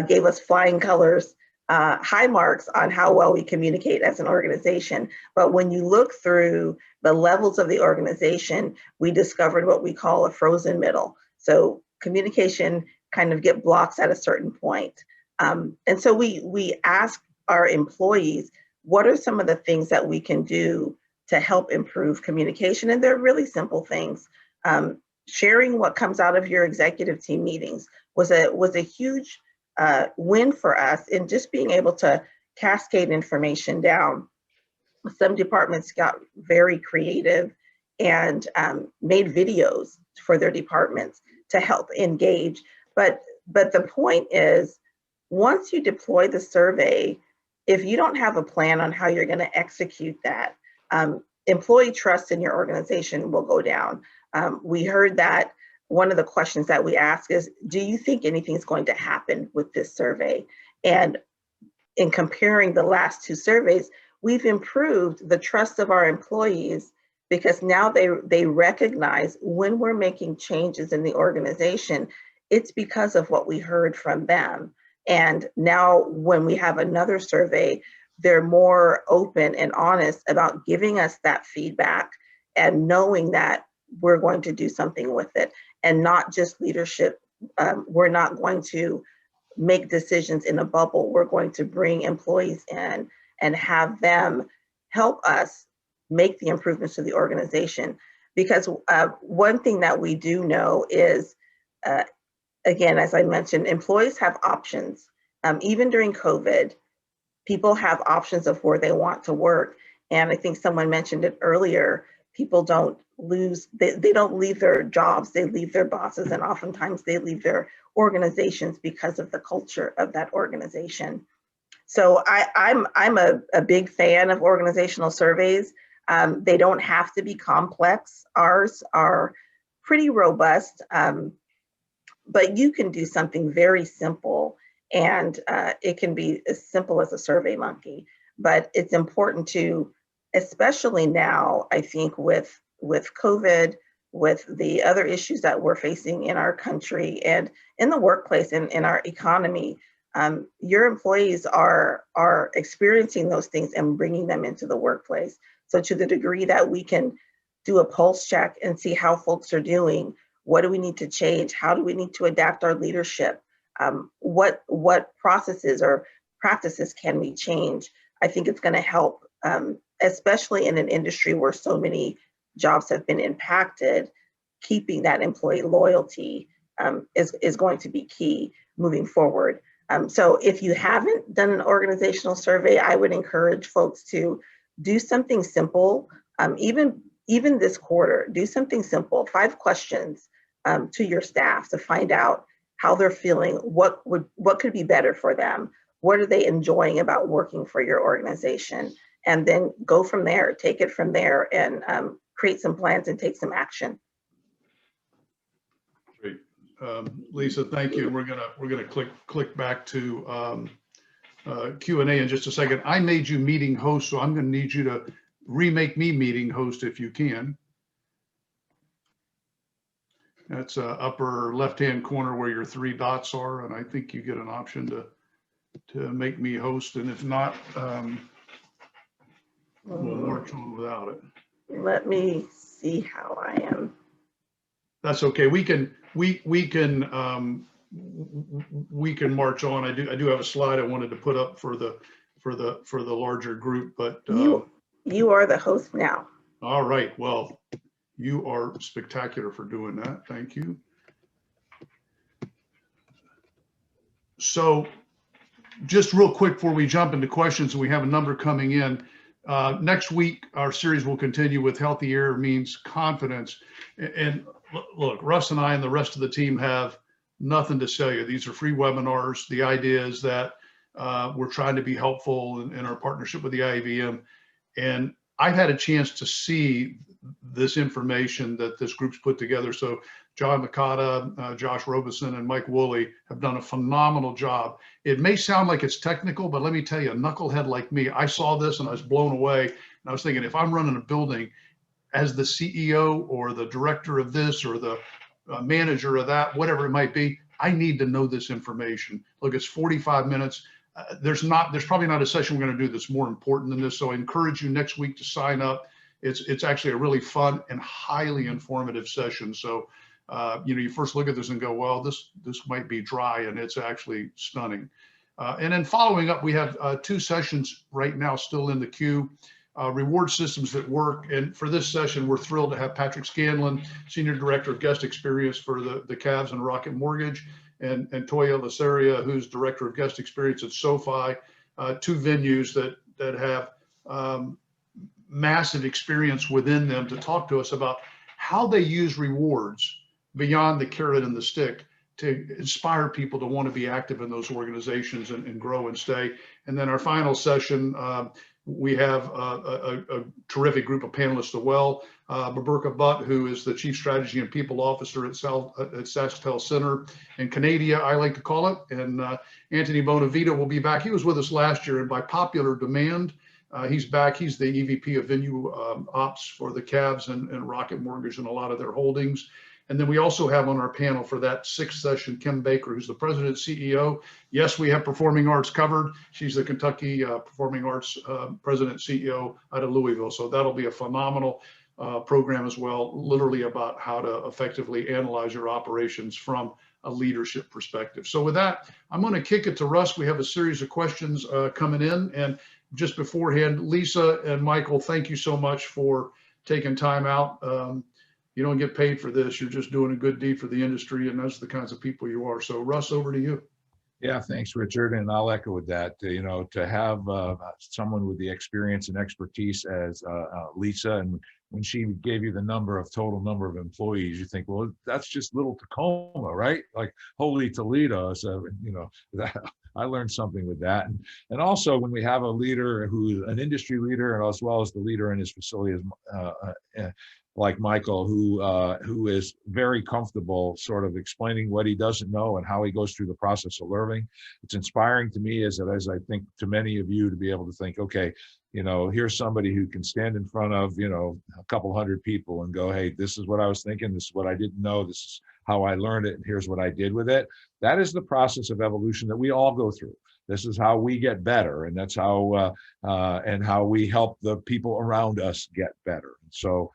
gave us flying colors, high marks on how well we communicate as an organization. But when you look through the levels of the organization, we discovered what we call a frozen middle. So communication kind of get blocks at a certain point. And so we ask our employees, what are some of the things that we can do to help improve communication? And they're really simple things. Sharing what comes out of your executive team meetings was a huge win for us in just being able to cascade information down. Some departments got very creative and made videos for their departments to help engage. But the point is, once you deploy the survey, if you don't have a plan on how you're going to execute that, employee trust in your organization will go down. We heard that one of the questions that we ask is, do you think anything's going to happen with this survey? And in comparing the last two surveys, we've improved the trust of our employees because now they recognize when we're making changes in the organization, it's because of what we heard from them. And now when we have another survey, they're more open and honest about giving us that feedback and knowing that we're going to do something with it and not just leadership. We're not going to make decisions in a bubble. We're going to bring employees in and have them help us make the improvements to the organization. Because one thing that we do know is, again, as I mentioned, employees have options. Even during COVID, people have options of where they want to work. And I think someone mentioned it earlier, people don't they don't leave their jobs, they leave their bosses, and oftentimes they leave their organizations because of the culture of that organization. So I'm a big fan of organizational surveys. They don't have to be complex. Ours are pretty robust, but you can do something very simple, and it can be as simple as a Survey Monkey. But it's important to, especially now, I think with COVID, with the other issues that we're facing in our country and in the workplace and in our economy, your employees are experiencing those things and bringing them into the workplace. So to the degree that we can do a pulse check and see how folks are doing, what do we need to change? How do we need to adapt our leadership? What processes or practices can we change? I think it's going to help, especially in an industry where so many jobs have been impacted. Keeping that employee loyalty is going to be key moving forward. So if you haven't done an organizational survey, I would encourage folks to do something simple. Even this quarter, do something simple, 5 questions to your staff to find out how they're feeling, what could be better for them, what are they enjoying about working for your organization, and then go from there, take it from there, and create some plans and take some action. Great, Lisa, thank you. And we're gonna click back to Q&A in just a second. I made you meeting host, so I'm gonna need you to remake me meeting host if you can. That's upper left-hand corner where your 3 dots are, and I think you get an option to make me host. And if not, we'll march on without it. Let me see how I am. That's okay. We can march on. I do have a slide I wanted to put up for the larger group, but you are the host now. All right. Well, you are spectacular for doing that. Thank you. So just real quick before we jump into questions, and we have a number coming in. Next week, our series will continue with Healthy Air Means Confidence. And look, Russ and I and the rest of the team have nothing to sell you. These are free webinars. The idea is that we're trying to be helpful in our partnership with the IAVM. And I've had a chance to see this information that this group's put together. So John Makata, Josh Robeson, and Mike Woolley have done a phenomenal job. It may sound like it's technical, but let me tell you, a knucklehead like me, I saw this and I was blown away. And I was thinking, if I'm running a building, as the CEO or the director of this or the manager of that, whatever it might be, I need to know this information. Look, it's 45 minutes. There's probably not a session we're going to do that's more important than this. So I encourage you next week to sign up. It's actually a really fun and highly informative session. So, you first look at this and go, well, this might be dry, and it's actually stunning. And then following up, we have 2 sessions right now still in the queue. Reward systems that work. And for this session, we're thrilled to have Patrick Scanlon, Senior Director of Guest Experience for the Cavs and Rocket Mortgage, and Toya Lasaria, who's Director of Guest Experience at SoFi, 2 venues that have massive experience within them, to talk to us about how they use rewards beyond the carrot and the stick to inspire people to want to be active in those organizations and grow and stay. And then our final session, we have a terrific group of panelists as well. Baburka Butt, who is the Chief Strategy and People Officer at Saxtel Center in Canada, I like to call it. And Anthony Bonavita will be back. He was with us last year, and by popular demand, he's back. He's the EVP of Venue Ops for the Cavs and Rocket Mortgage and a lot of their holdings. And then we also have on our panel for that 6th session, Kim Baker, who's the president and CEO. Yes, we have performing arts covered. She's the Kentucky Performing Arts president and CEO out of Louisville. So that'll be a phenomenal program as well, literally about how to effectively analyze your operations from a leadership perspective. So with that, I'm going to kick it to Russ. We have a series of questions coming in. And just beforehand, Lisa and Michael, thank you so much for taking time out. You don't get paid for this. You're just doing a good deed for the industry, and that's the kinds of people you are. So Russ, over to you. Yeah, thanks, Richard. And I'll echo with that. To have someone with the experience and expertise as Lisa, and when she gave you the total number of employees, you think, well, that's just little Tacoma, right? Like holy Toledo. So, I learned something with that. And also when we have a leader who's an industry leader, and as well as the leader in his facility, like Michael, who is very comfortable sort of explaining what he doesn't know and how he goes through the process of learning. It's inspiring to me, as I think to many of you, to be able to think, okay, here's somebody who can stand in front of, a couple hundred people and go, hey, this is what I was thinking. This is what I didn't know. This is how I learned it. And here's what I did with it. That is the process of evolution that we all go through. This is how we get better. And that's how we help the people around us get better. So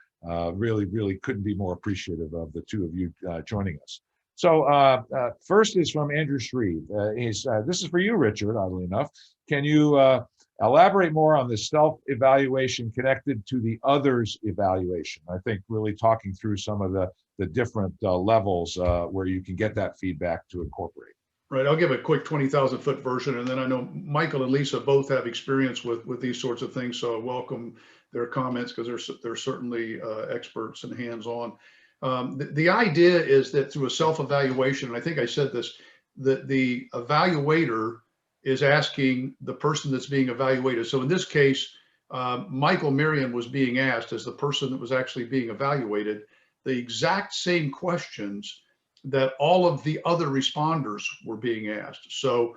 really, really couldn't be more appreciative of the 2 of you joining us. So first is from Andrew Shreve. This is for you, Richard, oddly enough. Can you elaborate more on the self-evaluation connected to the others evaluation? I think really talking through some of the different levels where you can get that feedback to incorporate. Right, I'll give a quick 20,000-foot version, and then I know Michael and Lisa both have experience with these sorts of things, so I welcome their comments because they're certainly experts and hands-on. The idea is that through a self-evaluation, and I think I said this, that the evaluator is asking the person that's being evaluated. So in this case, Michael Marion was being asked, as the person that was actually being evaluated, the exact same questions that all of the other responders were being asked. So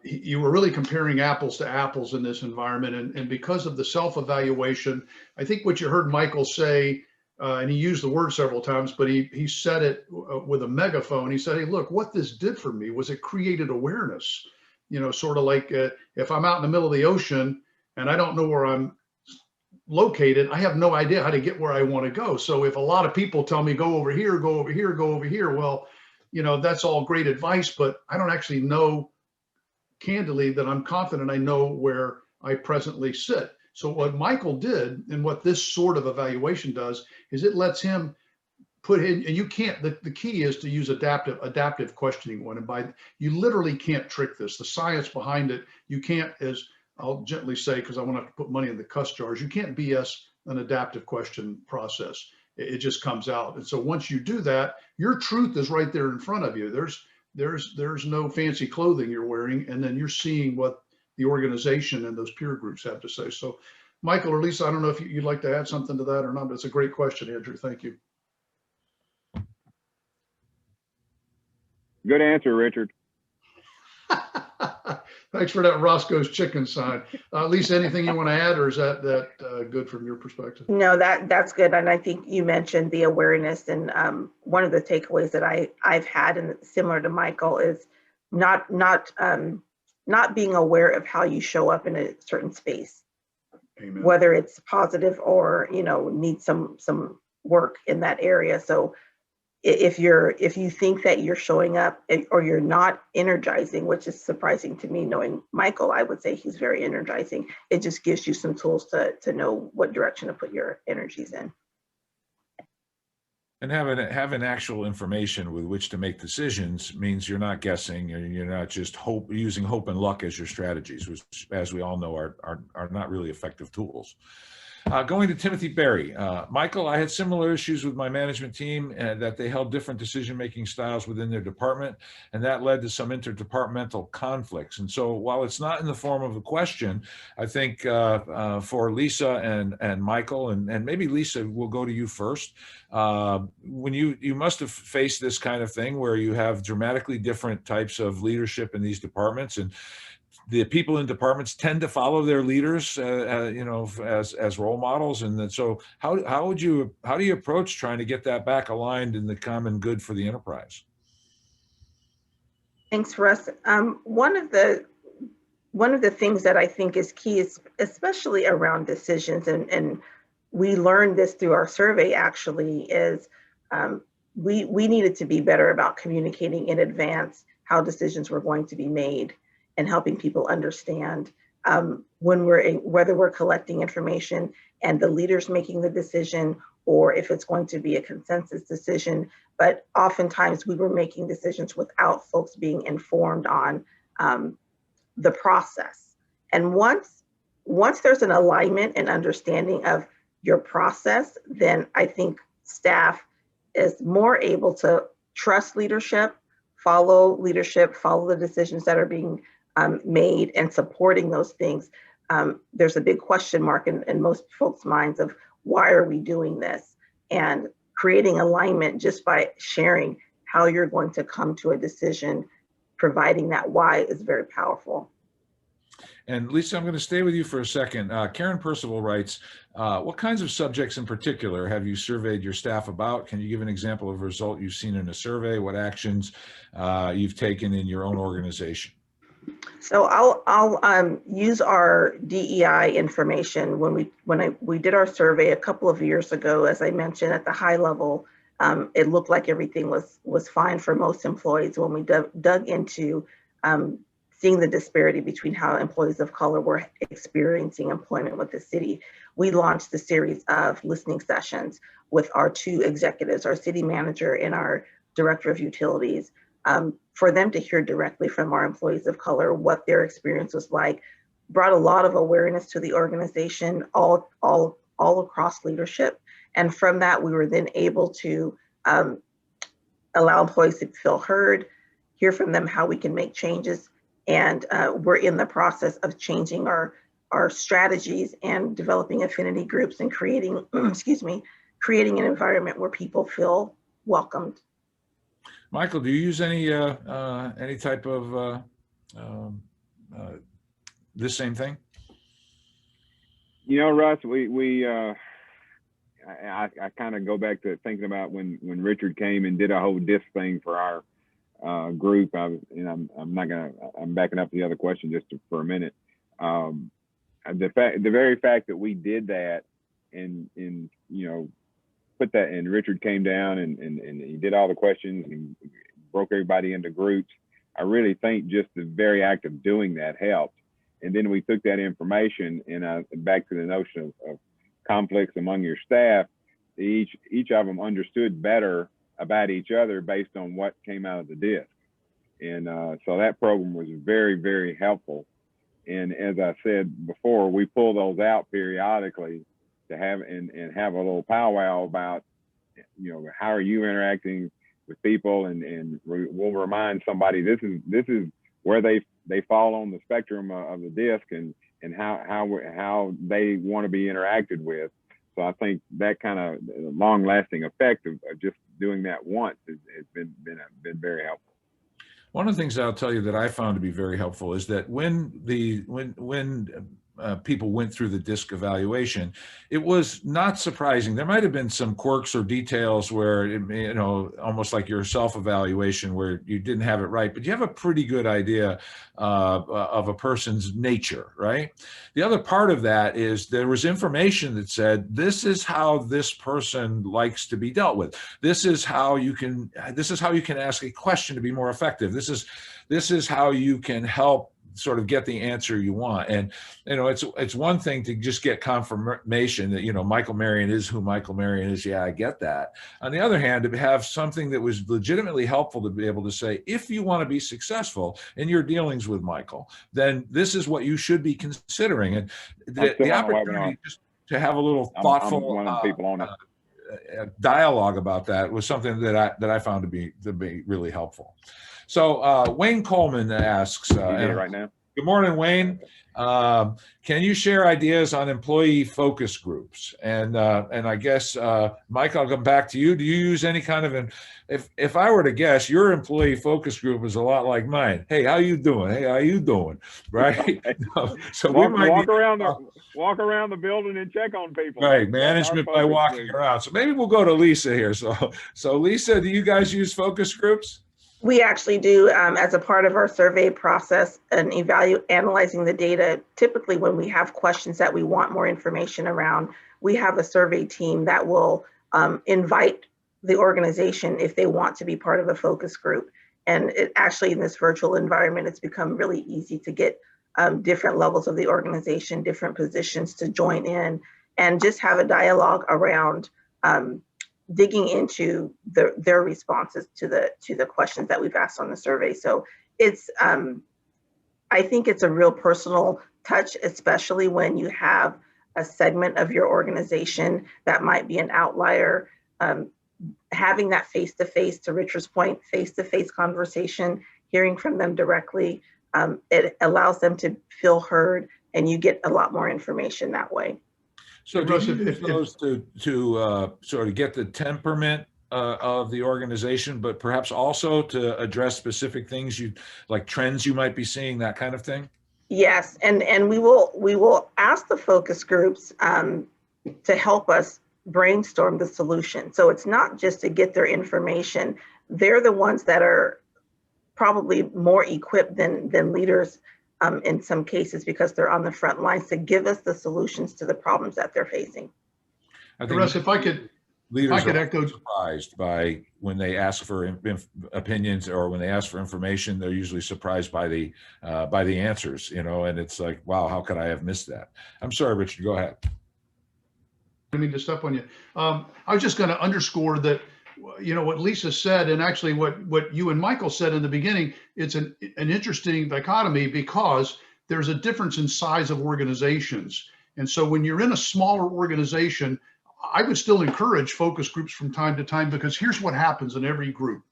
you were really comparing apples to apples in this environment. And because of the self-evaluation, I think what you heard Michael say, and he used the word several times, but he said it with a megaphone. He said, hey, look, what this did for me was it created awareness. Sort of like if I'm out in the middle of the ocean and I don't know where I'm located, I have no idea how to get where I want to go. So if a lot of people tell me, go over here, go over here, go over here, well, that's all great advice, but I don't actually know candidly that I'm confident I know where I presently sit. So what Michael did, and what this sort of evaluation does, is it lets him put in, and you can't, the key is to use adaptive questioning one. And you literally can't trick this. The science behind it, you can't, as I'll gently say, because I want to put money in the cuss jars, you can't BS an adaptive question process. It just comes out. And so once you do that, your truth is right there in front of you. There's no fancy clothing you're wearing, and then you're seeing what the organization and those peer groups have to say. So Michael or Lisa, I don't know if you'd like to add something to that or not, but it's a great question, Andrew. Thank you. Good answer, Richard. Thanks for that Roscoe's Chicken sign. Lisa, anything you want to add, or is that good from your perspective? No, that's good. And I think you mentioned the awareness, and one of the takeaways that I've had, and similar to Michael, is not being aware of how you show up in a certain space. Amen. Whether it's positive or, need some work in that area. So if you think that you're showing up or you're not energizing, which is surprising to me, knowing Michael, I would say he's very energizing. It just gives you some tools to know what direction to put your energies in. And having actual information with which to make decisions means you're not guessing, and you're not just using hope and luck as your strategies, which, as we all know, are not really effective tools. Going to Timothy Berry. Michael, I had similar issues with my management team, that they held different decision-making styles within their department, and that led to some interdepartmental conflicts. And so while it's not in the form of a question, I think for Lisa and Michael, and maybe Lisa, we'll go to you first. When you must have faced this kind of thing where you have dramatically different types of leadership in these departments, and the people in departments tend to follow their leaders, as role models. And so how do you approach trying to get that back aligned in the common good for the enterprise? Thanks, Russ. One of the things that I think is key is especially around decisions, and we learned this through our survey actually, is we needed to be better about communicating in advance how decisions were going to be made, and helping people understand whether we're collecting information and the leaders making the decision, or if it's going to be a consensus decision. But oftentimes we were making decisions without folks being informed on the process. And once there's an alignment and understanding of your process, then I think staff is more able to trust leadership, follow the decisions that are being made, and supporting those things. There's a big question mark in most folks' minds of why are we doing this? And creating alignment just by sharing how you're going to come to a decision, providing that why, is very powerful. And Lisa, I'm going to stay with you for a second. Karen Percival writes, what kinds of subjects in particular have you surveyed your staff about? Can you give an example of a result you've seen in a survey? What actions you've taken in your own organization? So I'll use our DEI information. When we did our survey a couple of years ago, as I mentioned, at the high level, it looked like everything was fine for most employees. When we dug into seeing the disparity between how employees of color were experiencing employment with the city, we launched a series of listening sessions with our two executives, our city manager and our director of utilities, for them to hear directly from our employees of color what their experience was like. Brought a lot of awareness to the organization, all across leadership. And from that, we were then able to allow employees to feel heard, hear from them how we can make changes. And we're in the process of changing our strategies and developing affinity groups and creating, creating an environment where people feel welcomed. Michael, do you use any type of this same thing? Russ, I kind of go back to thinking about when Richard came and did a whole DISC thing for our group. I'm backing up the other question just for a minute. The very fact that we did that and put that, and Richard came down and he did all the questions and broke everybody into groups. I really think just the very act of doing that helped. And then we took that information and back to the notion of conflicts among your staff. Each of them understood better about each other based on what came out of the DISC. And so that program was very, very helpful. And as I said before, we pull those out periodically to have and have a little powwow about, how are you interacting with people, and we'll remind somebody this is where they fall on the spectrum of the DISC, and how they want to be interacted with. So I think that kind of long-lasting effect of just doing that once has been very helpful. One of the things I'll tell you that I found to be very helpful is that when people went through the DISC evaluation, it was not surprising. There might have been some quirks or details where, almost like your self-evaluation where you didn't have it right, but you have a pretty good idea of a person's nature, right? The other part of that is there was information that said, this is how this person likes to be dealt with. This is how you can ask a question to be more effective. This is how you can help sort of get the answer you want. And it's one thing to just get confirmation that Michael Marion is who Michael Marion is. Yeah, I get that. On the other hand, to have something that was legitimately helpful to be able to say, if you want to be successful in your dealings with Michael, then this is what you should be considering. And the opportunity just to have a little thoughtful dialogue about that was something that I found to be really helpful. So Wayne Coleman asks, right now. Good morning, Wayne. Can you share ideas on employee focus groups? And I guess, Mike, I'll come back to you. Do you use any kind of if I were to guess, your employee focus group is a lot like mine. Hey, how you doing? Hey, how you doing? Right? So walk around the building and check on people. Right, management by walking around. So maybe we'll go to Lisa here. So Lisa, do you guys use focus groups? We actually do, as a part of our survey process and analyzing the data. Typically, when we have questions that we want more information around, we have a survey team that will invite the organization if they want to be part of a focus group. And it actually, in this virtual environment, it's become really easy to get different levels of the organization, different positions to join in, and just have a dialogue around digging into their responses to the questions that we've asked on the survey. So it's, I think it's a real personal touch, especially when you have a segment of your organization that might be an outlier. Having that face-to-face, to Richard's point, face-to-face conversation, hearing from them directly, it allows them to feel heard, and you get a lot more information that way. So do you use those to sort of get the temperament of the organization, but perhaps also to address specific things like trends you might be seeing, that kind of thing? Yes, and we will ask the focus groups to help us brainstorm the solution. So it's not just to get their information. They're the ones that are probably more equipped than leaders in some cases, because they're on the front lines to give us the solutions to the problems that they're facing. I think Russ, if I could echo, surprised by when they ask for opinions or when they ask for information, they're usually surprised by the answers, and it's like, wow, how could I have missed that? I'm sorry, Richard, go ahead. I didn't mean to step on you. I was just going to underscore that, what Lisa said, and actually what you and Michael said in the beginning, it's an interesting dichotomy, because there's a difference in size of organizations. And so when you're in a smaller organization, I would still encourage focus groups from time to time, because here's what happens in every group.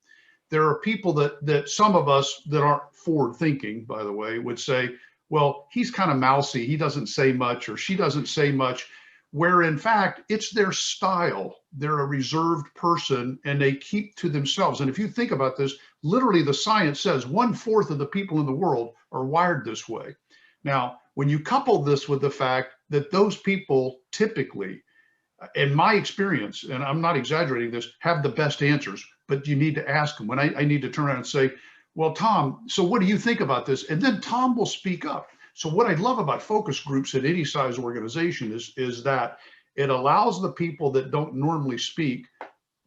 There are people that some of us that aren't forward thinking, by the way, would say, well, he's kind of mousy. He doesn't say much, or she doesn't say much. Where in fact, it's their style. They're a reserved person and they keep to themselves. And if you think about this, literally the science says 1/4 of the people in the world are wired this way. Now, when you couple this with the fact that those people typically, in my experience, and I'm not exaggerating this, have the best answers, but you need to ask them. When I need to turn around and say, well, Tom, so what do you think about this? And then Tom will speak up. So what I love about focus groups at any size organization is that it allows the people that don't normally speak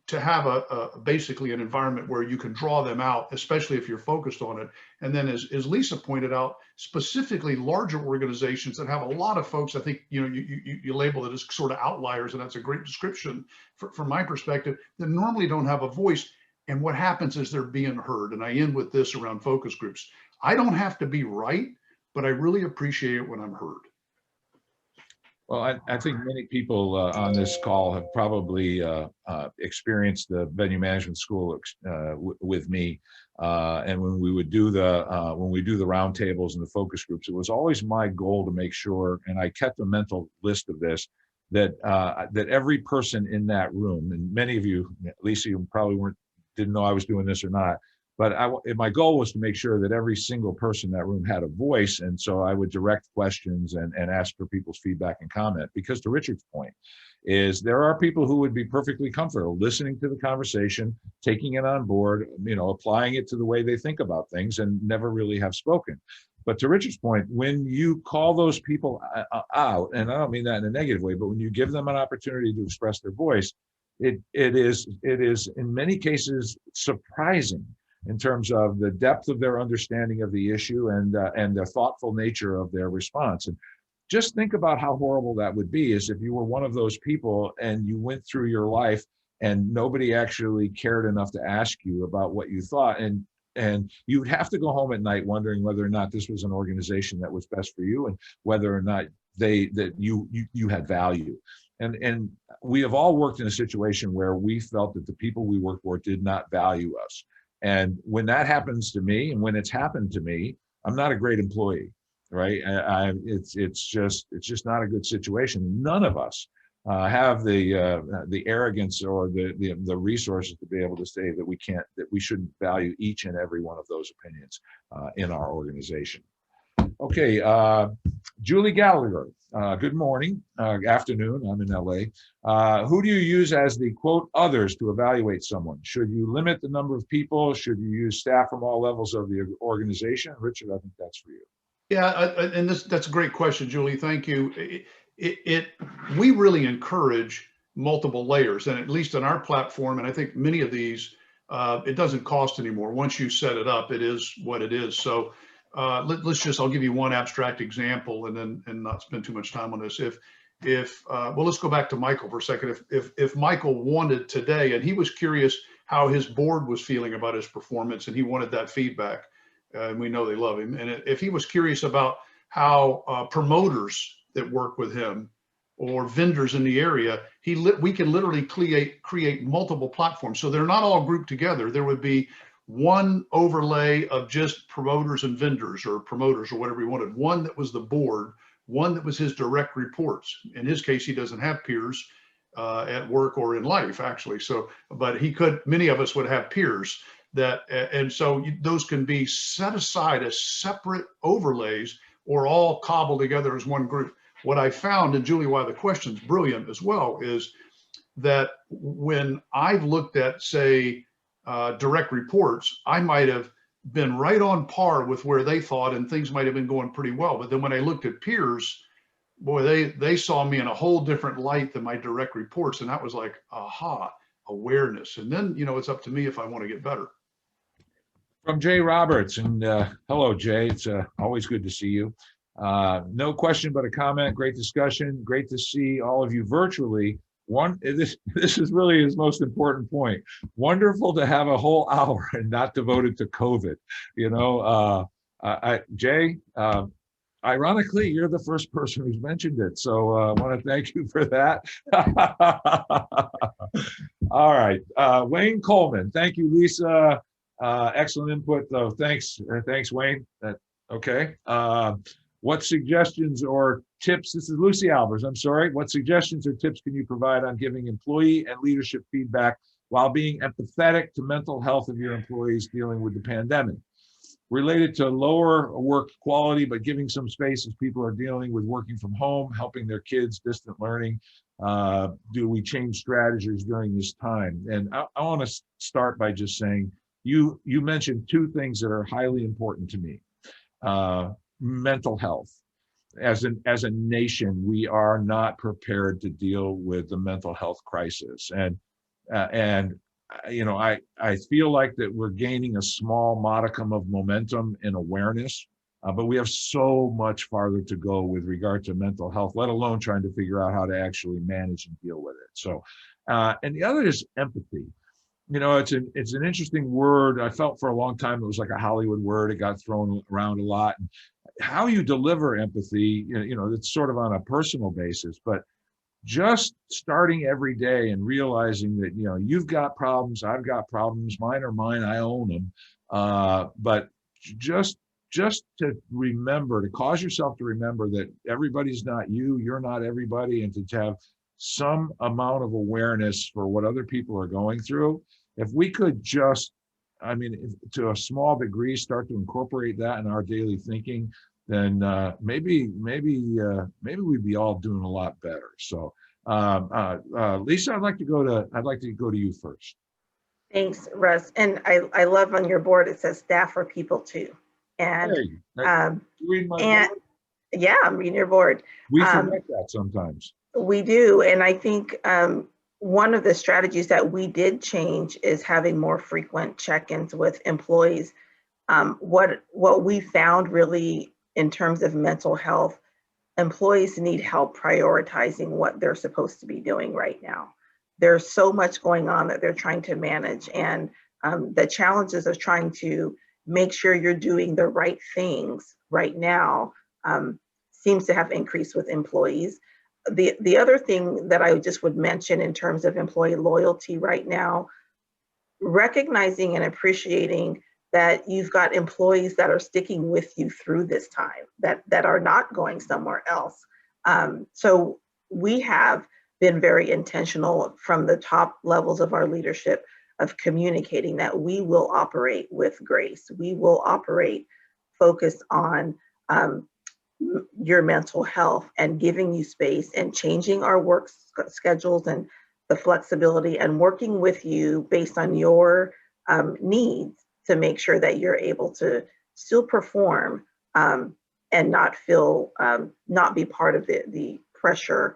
to have basically an environment where you can draw them out, especially if you're focused on it. And then as Lisa pointed out, specifically larger organizations that have a lot of folks, I think, you label it as sort of outliers, and that's a great description from my perspective, that normally don't have a voice. And what happens is they're being heard. And I end with this around focus groups. I don't have to be right, but I really appreciate it when I'm heard. Well, I think many people on this call have probably experienced the venue management school with me, and when we would do the roundtables and the focus groups, it was always my goal to make sure, and I kept a mental list of this, that every person in that room, and many of you, Lisa, you probably didn't know I was doing this or not, But my goal was to make sure that every single person in that room had a voice. And so I would direct questions and ask for people's feedback and comment, because to Richard's point is there are people who would be perfectly comfortable listening to the conversation, taking it on board, applying it to the way they think about things and never really have spoken. But to Richard's point, when you call those people out, and I don't mean that in a negative way, but when you give them an opportunity to express their voice, it is in many cases surprising in terms of the depth of their understanding of the issue and the thoughtful nature of their response. And just think about how horrible that would be, is if you were one of those people and you went through your life and nobody actually cared enough to ask you about what you thought, and you would have to go home at night wondering whether or not this was an organization that was best for you and whether or not you had value. And we have all worked in a situation where we felt that the people we worked for did not value us. And when that happens to me, and when it's happened to me, I'm not a great employee, right? It's just not a good situation. None of us have the arrogance or the resources to be able to say that we shouldn't value each and every one of those opinions in our organization. Okay, Julie Gallagher, good morning, afternoon, I'm in LA. Who do you use as the quote others to evaluate someone? Should you limit the number of people? Should you use staff from all levels of the organization? Richard, I think that's for you. Yeah, and that's a great question, Julie. Thank you. We really encourage multiple layers, and at least on our platform, and I think many of these, it doesn't cost anymore. Once you set it up, it is what it is. So I'll give you one abstract example and not spend too much time on this. Well, let's go back to Michael for a second. If Michael wanted today, and he was curious how his board was feeling about his performance, and he wanted that feedback, and we know they love him. And if he was curious about how promoters that work with him or vendors in the area, we can literally create multiple platforms. So they're not all grouped together. There would be one overlay of just promoters and vendors, or promoters, or whatever he wanted. One that was the board, one that was his direct reports. In his case, he doesn't have peers at work or in life, actually. So, but many of us would have peers and so those can be set aside as separate overlays or all cobbled together as one group. What I found, and Julie, why the question's brilliant as well, is that when I've looked at, say, direct reports, I might have been right on par with where they thought, and things might have been going pretty well. But then when I looked at peers, boy, they saw me in a whole different light than my direct reports. And that was like, aha, awareness. And then, it's up to me if I want to get better. From Jay Roberts, and hello, Jay. It's always good to see you. No question but a comment. Great discussion. Great to see all of you virtually. This is really his most important point. Wonderful to have a whole hour and not devoted to COVID. Jay, ironically, you're the first person who's mentioned it, so I want to thank you for that. All right, Wayne Coleman. Thank you, Lisa. Excellent input, though. Thanks, Wayne. Okay. What suggestions or tips, this is Lucy Albers, I'm sorry. What suggestions or tips can you provide on giving employee and leadership feedback while being empathetic to mental health of your employees dealing with the pandemic? Related to lower work quality, but giving some space as people are dealing with working from home, helping their kids, distant learning. Do we change strategies during this time? And I want to start by just saying, you mentioned two things that are highly important to me. Mental health. As a nation, we are not prepared to deal with the mental health crisis. And I feel like that we're gaining a small modicum of momentum and awareness, but we have so much farther to go with regard to mental health, let alone trying to figure out how to actually manage and deal with it. So, and the other is empathy. It's an interesting word. I felt for a long time it was like a Hollywood word. It got thrown around a lot. How you deliver empathy, it's sort of on a personal basis, but just starting every day and realizing that, you've got problems, I've got problems, mine are mine, I own them. But just to remember, to cause yourself to remember that everybody's not you, you're not everybody, and to have some amount of awareness for what other people are going through. If we could just I mean, to a small degree, start to incorporate that in our daily thinking, then maybe we'd be all doing a lot better. So, Lisa, I'd like to go to you first. Thanks, Russ. And I love on your board, it says staff are people too. And, Hey, read my and board? yeah, I'm reading your board. We forget that sometimes. We do. And I think one of the strategies that we did change is having more frequent check-ins with employees. What we found really in terms of mental health, employees need help prioritizing what they're supposed to be doing right now. There's so much going on that they're trying to manage, and the challenges of trying to make sure you're doing the right things right now seems to have increased with employees. The other thing that I just would mention in terms of employee loyalty right now, recognizing and appreciating that you've got employees that are sticking with you through this time, that are not going somewhere else. So we have been very intentional from the top levels of our leadership of communicating that we will operate with grace. We will operate focused on your mental health and giving you space and changing our work schedules and the flexibility and working with you based on your needs to make sure that you're able to still perform and not feel, not be part of the pressure,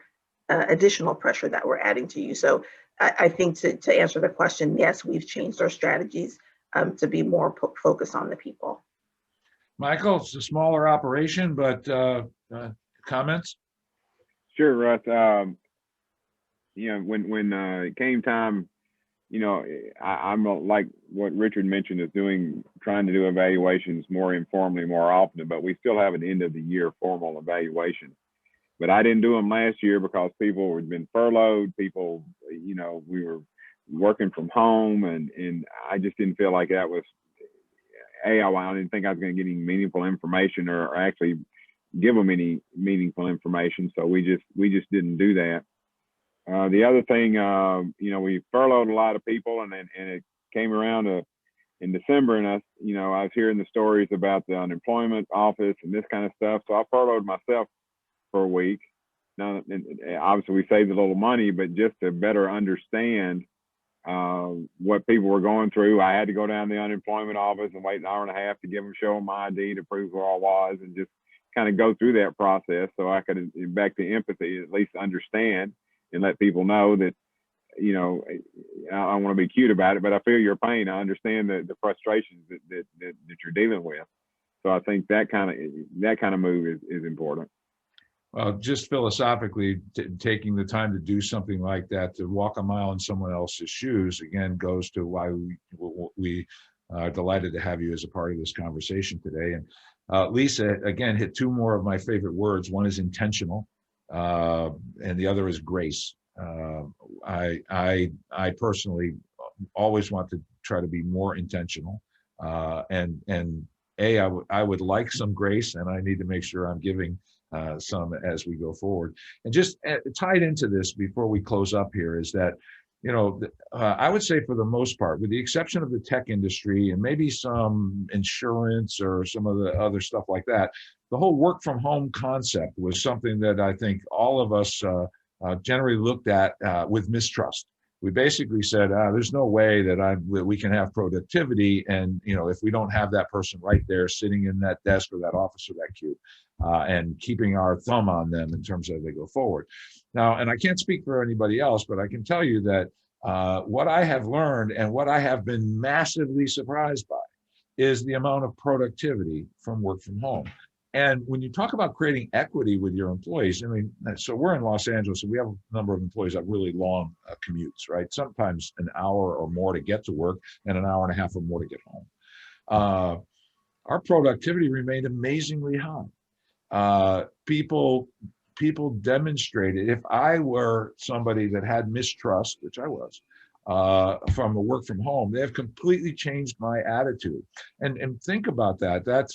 additional pressure that we're adding to you. So I think to answer the question, yes, we've changed our strategies to be more focused on the people. Michael, it's a smaller operation, but comments? Sure, Russ. You know, when it came time, you know, I'm like what Richard mentioned is trying to do evaluations more informally, more often, but we still have an end of the year formal evaluation. But I didn't do them last year because people had been furloughed. People, you know, we were working from home, and I just didn't feel like that was, I didn't think I was going to get any meaningful information or actually give them any meaningful information. So we just didn't do that. The other thing, you know, we furloughed a lot of people, and it came around in December, and I was hearing the stories about the unemployment office and this kind of stuff. So I furloughed myself for a week. Now, obviously, we saved a little money, but just to better understand what people were going through, I had to go down to the unemployment office and wait an hour and a half to show them my ID to prove who I was, and just kind of go through that process so I could, back to empathy, at least understand and let people know that, you know, I don't want to be cute about it, but I feel your pain. I understand the frustrations that you're dealing with. So I think that kind of move is important. Well, just philosophically, taking the time to do something like that, to walk a mile in someone else's shoes, again, goes to why we are delighted to have you as a part of this conversation today. And Lisa, again, hit two more of my favorite words. One is intentional, and the other is grace. I personally always want to try to be more intentional, and I would like some grace, and I need to make sure I'm giving some as we go forward. And just tied into this before we close up here is that, you know, I would say for the most part, with the exception of the tech industry and maybe some insurance or some of the other stuff like that, the whole work from home concept was something that I think all of us generally looked at with mistrust. We basically said, there's no way that we can have productivity, and you know, if we don't have that person right there sitting in that desk or that office or that cube, and keeping our thumb on them in terms of they go forward. Now, and I can't speak for anybody else, but I can tell you that what I have learned and what I have been massively surprised by is the amount of productivity from work from home. And when you talk about creating equity with your employees, I mean, so we're in Los Angeles, and we have a number of employees that have really long commutes, right? Sometimes an hour or more to get to work and an hour and a half or more to get home. Our productivity remained amazingly high. People demonstrated, if I were somebody that had mistrust, which I was, from the work from home, they have completely changed my attitude. And think about that.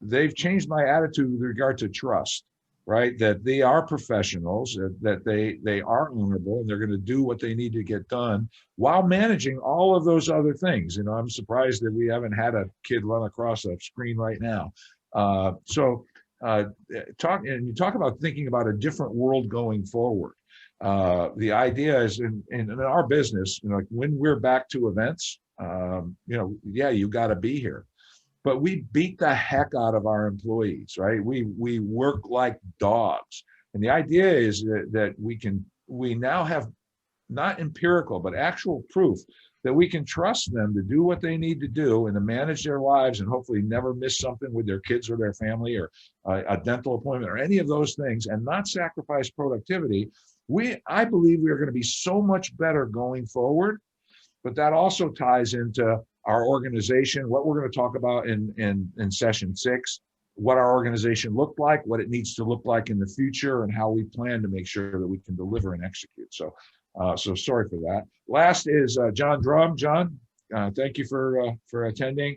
They've changed my attitude with regard to trust. right? That they are professionals, that they are honorable, and they're going to do what they need to get done while managing all of those other things. You know, I'm surprised that we haven't had a kid run across a screen right now. You talk about thinking about a different world going forward. The idea is in our business, you know, like when we're back to events, you know, yeah, you got to be here. But we beat the heck out of our employees, right? We work like dogs. And the idea is that we now have not empirical, but actual proof that we can trust them to do what they need to do and to manage their lives and hopefully never miss something with their kids or their family or a dental appointment or any of those things and not sacrifice productivity. I believe we are going to be so much better going forward, but that also ties into our organization, what we're going to talk about in session 6, what our organization looked like, what it needs to look like in the future, and how we plan to make sure that we can deliver and execute. So sorry for that. Last is John Drum. John, thank you for attending.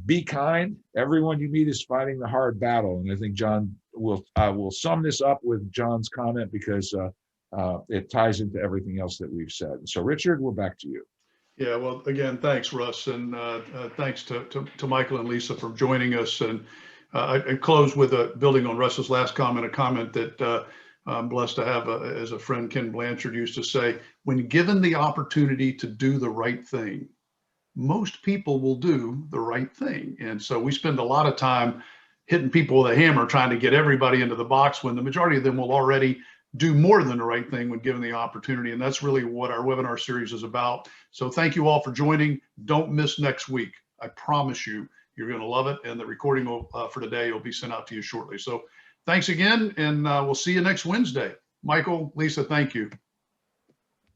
Be kind. Everyone you meet is fighting the hard battle. And I think John will sum this up with John's comment because it ties into everything else that we've said. So Richard, we're back to you. Yeah, well, again, thanks, Russ, and thanks to Michael and Lisa for joining us. And I close with building on Russ's last comment, a comment that I'm blessed to have as a friend, Ken Blanchard used to say, when given the opportunity to do the right thing, most people will do the right thing. And so we spend a lot of time hitting people with a hammer, trying to get everybody into the box when the majority of them will already do more than the right thing when given the opportunity. And that's really what our webinar series is about. So thank you all for joining. Don't miss next week. I promise you, you're going to love it. And the recording for today will be sent out to you shortly. So thanks again. And we'll see you next Wednesday. Michael, Lisa, thank you.